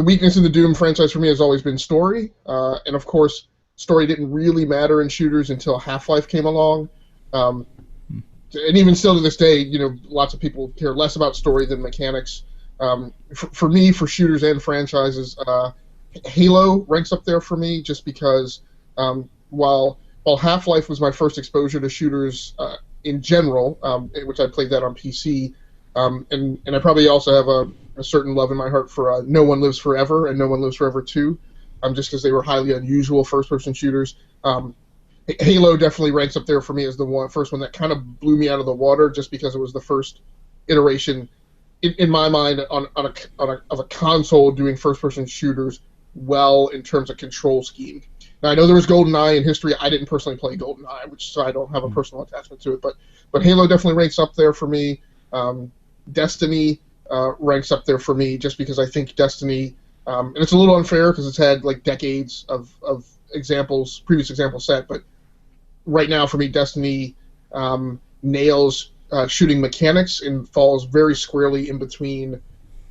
weakness in the Doom franchise for me has always been story, and of course, story didn't really matter in shooters until Half-Life came along. And even still to this day, lots of people care less about story than mechanics. For me, for shooters and franchises, Halo ranks up there for me just because while Half-Life was my first exposure to shooters in general, which I played that on PC, and I probably also have a certain love in my heart for No One Lives Forever and No One Lives Forever 2. Just because they were highly unusual first-person shooters. Halo definitely ranks up there for me as the first one that kind of blew me out of the water, just because it was the first iteration, in my mind, of a console doing first-person shooters well in terms of control scheme. Now I know there was GoldenEye in history. I didn't personally play GoldenEye, so I don't have a personal attachment to it. But Halo definitely ranks up there for me. Destiny ranks up there for me, just because I think Destiny. And it's a little unfair because it's had like decades of previous examples set, but right now for me, Destiny nails shooting mechanics and falls very squarely in between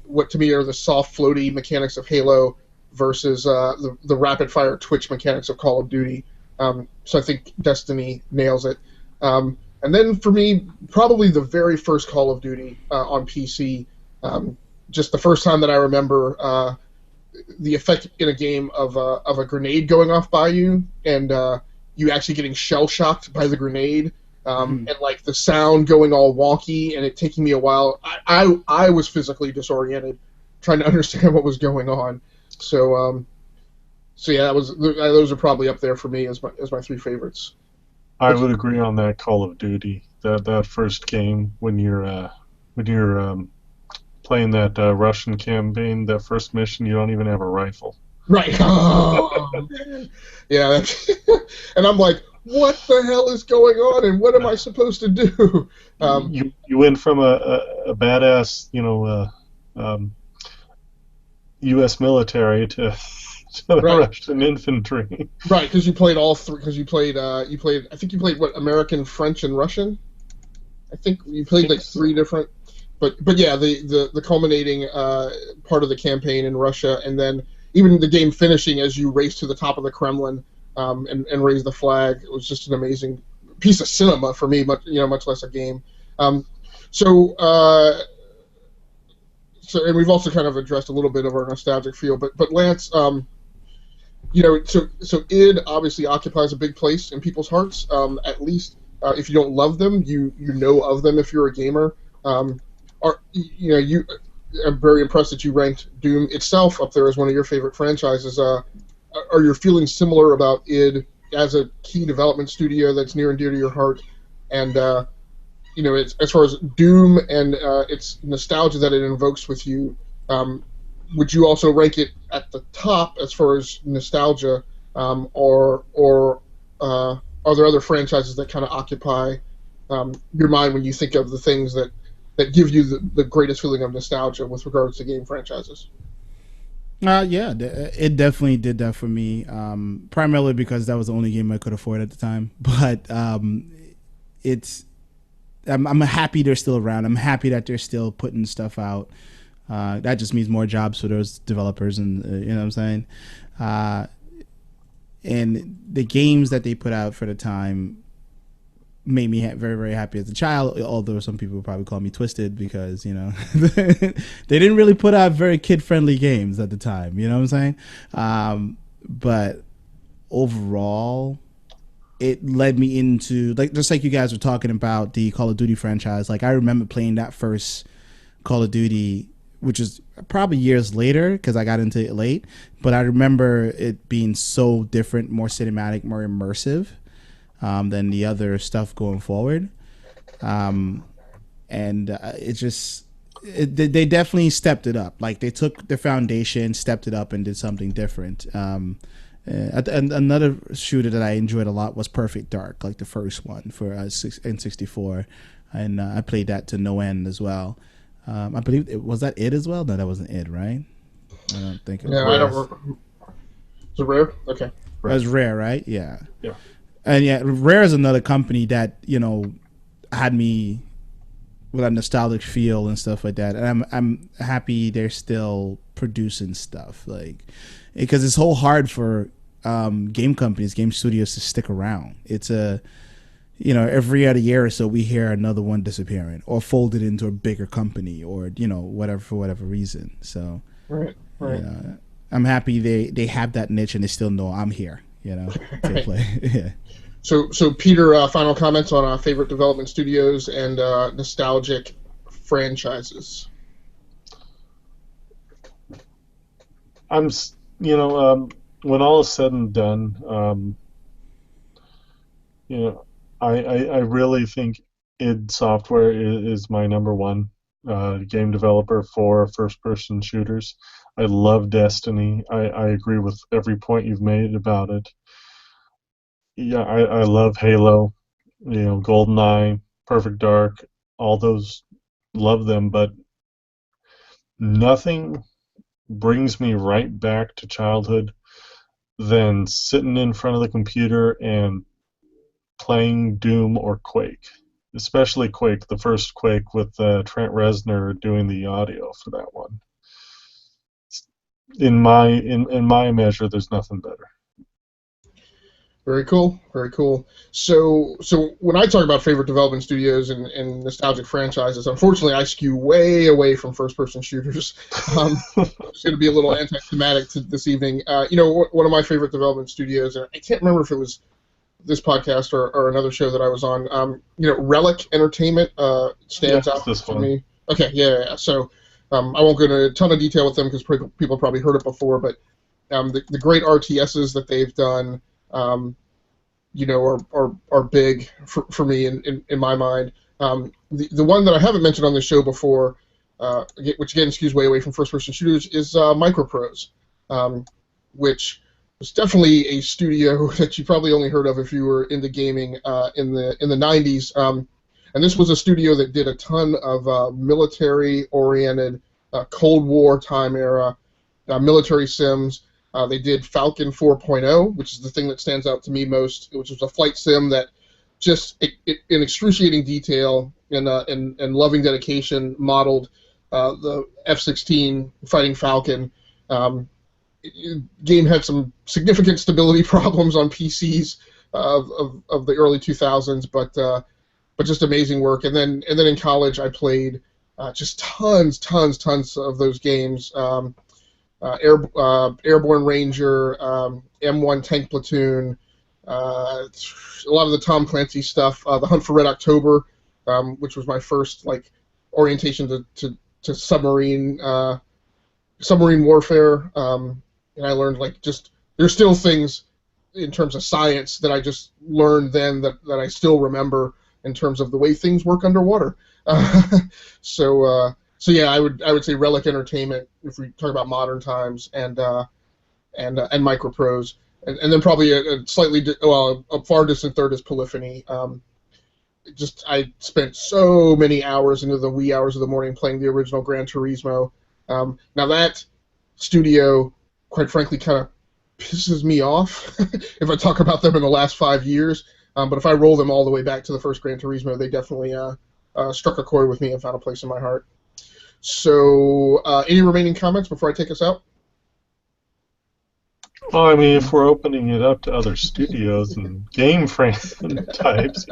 what to me are the soft, floaty mechanics of Halo versus the rapid-fire twitch mechanics of Call of Duty. So I think Destiny nails it. And then for me, probably the very first Call of Duty on PC, just the first time that I remember the effect in a game of a grenade going off by you, and you actually getting shell shocked by the grenade, and like the sound going all wonky, and it taking me a while. I was physically disoriented, trying to understand what was going on. So yeah, those are probably up there for me as my 3 favorites. I would agree on that Call of Duty. That first game when you're playing that Russian campaign, that first mission, you don't even have a rifle. Right. Oh, yeah. And I'm like, what the hell is going on, and what am I supposed to do? You went from a badass, U.S. military to the Russian infantry. Right, because you played all 3. Because you played. I think you played what, American, French, and Russian. I think you played like 3 different. But yeah, the culminating part of the campaign in Russia, and then even the game finishing as you race to the top of the Kremlin and raise the flag, it was just an amazing piece of cinema for me. Much less a game. So and we've also kind of addressed a little bit of our nostalgic feel. But Lance, so id obviously occupies a big place in people's hearts. At least if you don't love them, you know of them if you're a gamer. I'm very impressed that you ranked Doom itself up there as one of your favorite franchises. Are your feelings similar about id as a key development studio that's near and dear to your heart? And as far as Doom and its nostalgia that it invokes with you, would you also rank it at the top as far as nostalgia, or are there other franchises that kind of occupy your mind when you think of the things that give you the greatest feeling of nostalgia with regards to game franchises? Yeah, it definitely did that for me, primarily because that was the only game I could afford at the time. But I'm happy they're still around. I'm happy that they're still putting stuff out. That just means more jobs for those developers, and you know what I'm saying? And the games that they put out for the time, made me very, very happy as a child, although some people probably call me twisted because, they didn't really put out very kid-friendly games at the time, you know what I'm saying? But overall, it led me into, like, just like you guys were talking about the Call of Duty franchise. Like, I remember playing that first Call of Duty, which is probably years later because I got into it late, but I remember it being so different, more cinematic, more immersive than the other stuff going forward. They definitely stepped it up. Like, they took the foundation, stepped it up, and did something different. Another shooter that I enjoyed a lot was Perfect Dark, like the first one for N64, and I played that to no end as well. I believe was that it as well? No, that wasn't it, right? I don't think it was. I don't. Is it Rare? Okay. It was Rare, right? Yeah. Yeah. And yeah, Rare is another company that had me with a nostalgic feel and stuff like that, and I'm happy they're still producing stuff, like, because it's so hard for game companies, game studios to stick around. It's every other year or so we hear another one disappearing or folded into a bigger company or whatever for whatever reason. So right. I'm happy they have that niche and they still know I'm here. To play. Yeah. So Peter, final comments on favorite development studios and nostalgic franchises. When all is said and done, I really think id Software is my number one game developer for first-person shooters. I love Destiny. I agree with every point you've made about it. Yeah, I love Halo, GoldenEye, Perfect Dark, all those, love them, but nothing brings me right back to childhood than sitting in front of the computer and playing Doom or Quake, especially Quake, the first Quake with Trent Reznor doing the audio for that one. In my measure, there's nothing better. Very cool, very cool. So when I talk about favorite development studios and nostalgic franchises, unfortunately I skew way away from first-person shooters. It's going to be a little anti-thematic this evening. One of my favorite development studios, and I can't remember if it was this podcast or another show that I was on. Relic Entertainment stands out for me. Okay, yeah. So I won't go into a ton of detail with them because people probably heard it before, but the great RTSs that they've done, are big for me in my mind. The one that I haven't mentioned on this show before, which again skews way away from first-person shooters, is Microprose, which was definitely a studio that you probably only heard of if you were into gaming in the 90s. And this was a studio that did a ton of military-oriented Cold War time era military sims. They did Falcon 4.0, which is the thing that stands out to me most, which was a flight sim that just in excruciating detail and loving dedication modeled the F-16 fighting Falcon. Game had some significant stability problems on PCs of the early 2000s, but just amazing work. And then in college I played just tons of those games. Airborne Ranger, M1 Tank Platoon, a lot of the Tom Clancy stuff, The Hunt for Red October, which was my first orientation to submarine warfare, and I learned there's still things in terms of science that I just learned then that I still remember in terms of the way things work underwater. So yeah, I would say Relic Entertainment if we talk about modern times, and Microprose, and then probably a far distant third is Polyphony. I spent so many hours into the wee hours of the morning playing the original Gran Turismo. Now that studio, quite frankly, kind of pisses me off if I talk about them in the last 5 years. But if I roll them all the way back to the first Gran Turismo, they definitely struck a chord with me and found a place in my heart. So, any remaining comments before I take us out? Well, I mean, if we're opening it up to other studios and game frame types,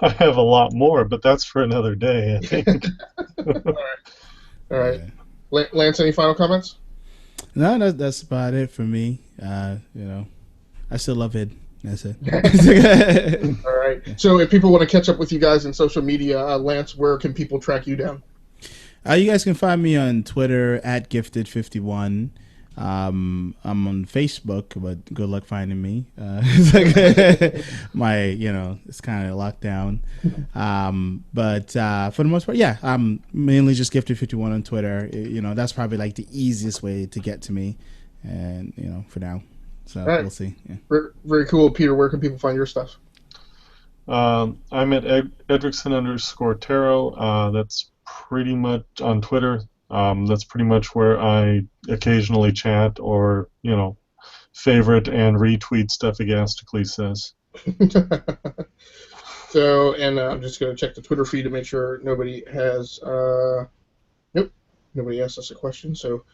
I have a lot more, but that's for another day, I think. All right. Lance, any final comments? No, that's about it for me. I still love it. That's it. All right. So if people want to catch up with you guys in social media, Lance, where can people track you down? You guys can find me on Twitter at Gifted51. I'm on Facebook, but good luck finding me. It's it's kind of locked down. But for the most part, yeah, I'm mainly just Gifted51 on Twitter. That's probably like the easiest way to get to me, and for now. So right. We'll see. Yeah. Very cool, Peter. Where can people find your stuff? I'm at Edrickson_Tarot. That's pretty much on Twitter. That's pretty much where I occasionally chat or, favorite and retweet stuff Agastically says. So, and I'm just going to check the Twitter feed to make sure nobody has, nobody asked us a question. So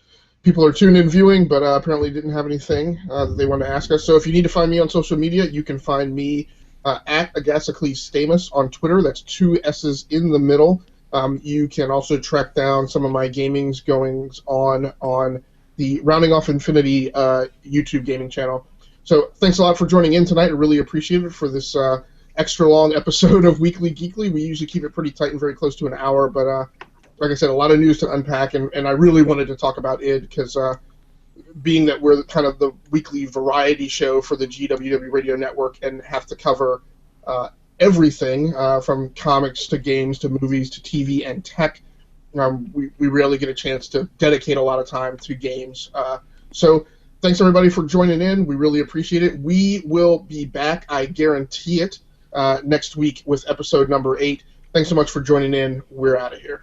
people are tuned in viewing, but apparently didn't have anything that they want to ask us. So if you need to find me on social media, you can find me at Agastically Stamus on Twitter. That's 2 S's in the middle. You can also track down some of my gaming's goings on the Rounding Off Infinity YouTube gaming channel. So thanks a lot for joining in tonight. I really appreciate it for this extra long episode of Weekly Geekly. We usually keep it pretty tight and very close to an hour, but like I said, a lot of news to unpack, and I really wanted to talk about id because being that we're kind of the weekly variety show for the GWW Radio Network and have to cover everything from comics to games to movies to TV and tech. We rarely get a chance to dedicate a lot of time to games. So thanks, everybody, for joining in. We really appreciate it. We will be back, I guarantee it, next week with episode number 8. Thanks so much for joining in. We're out of here.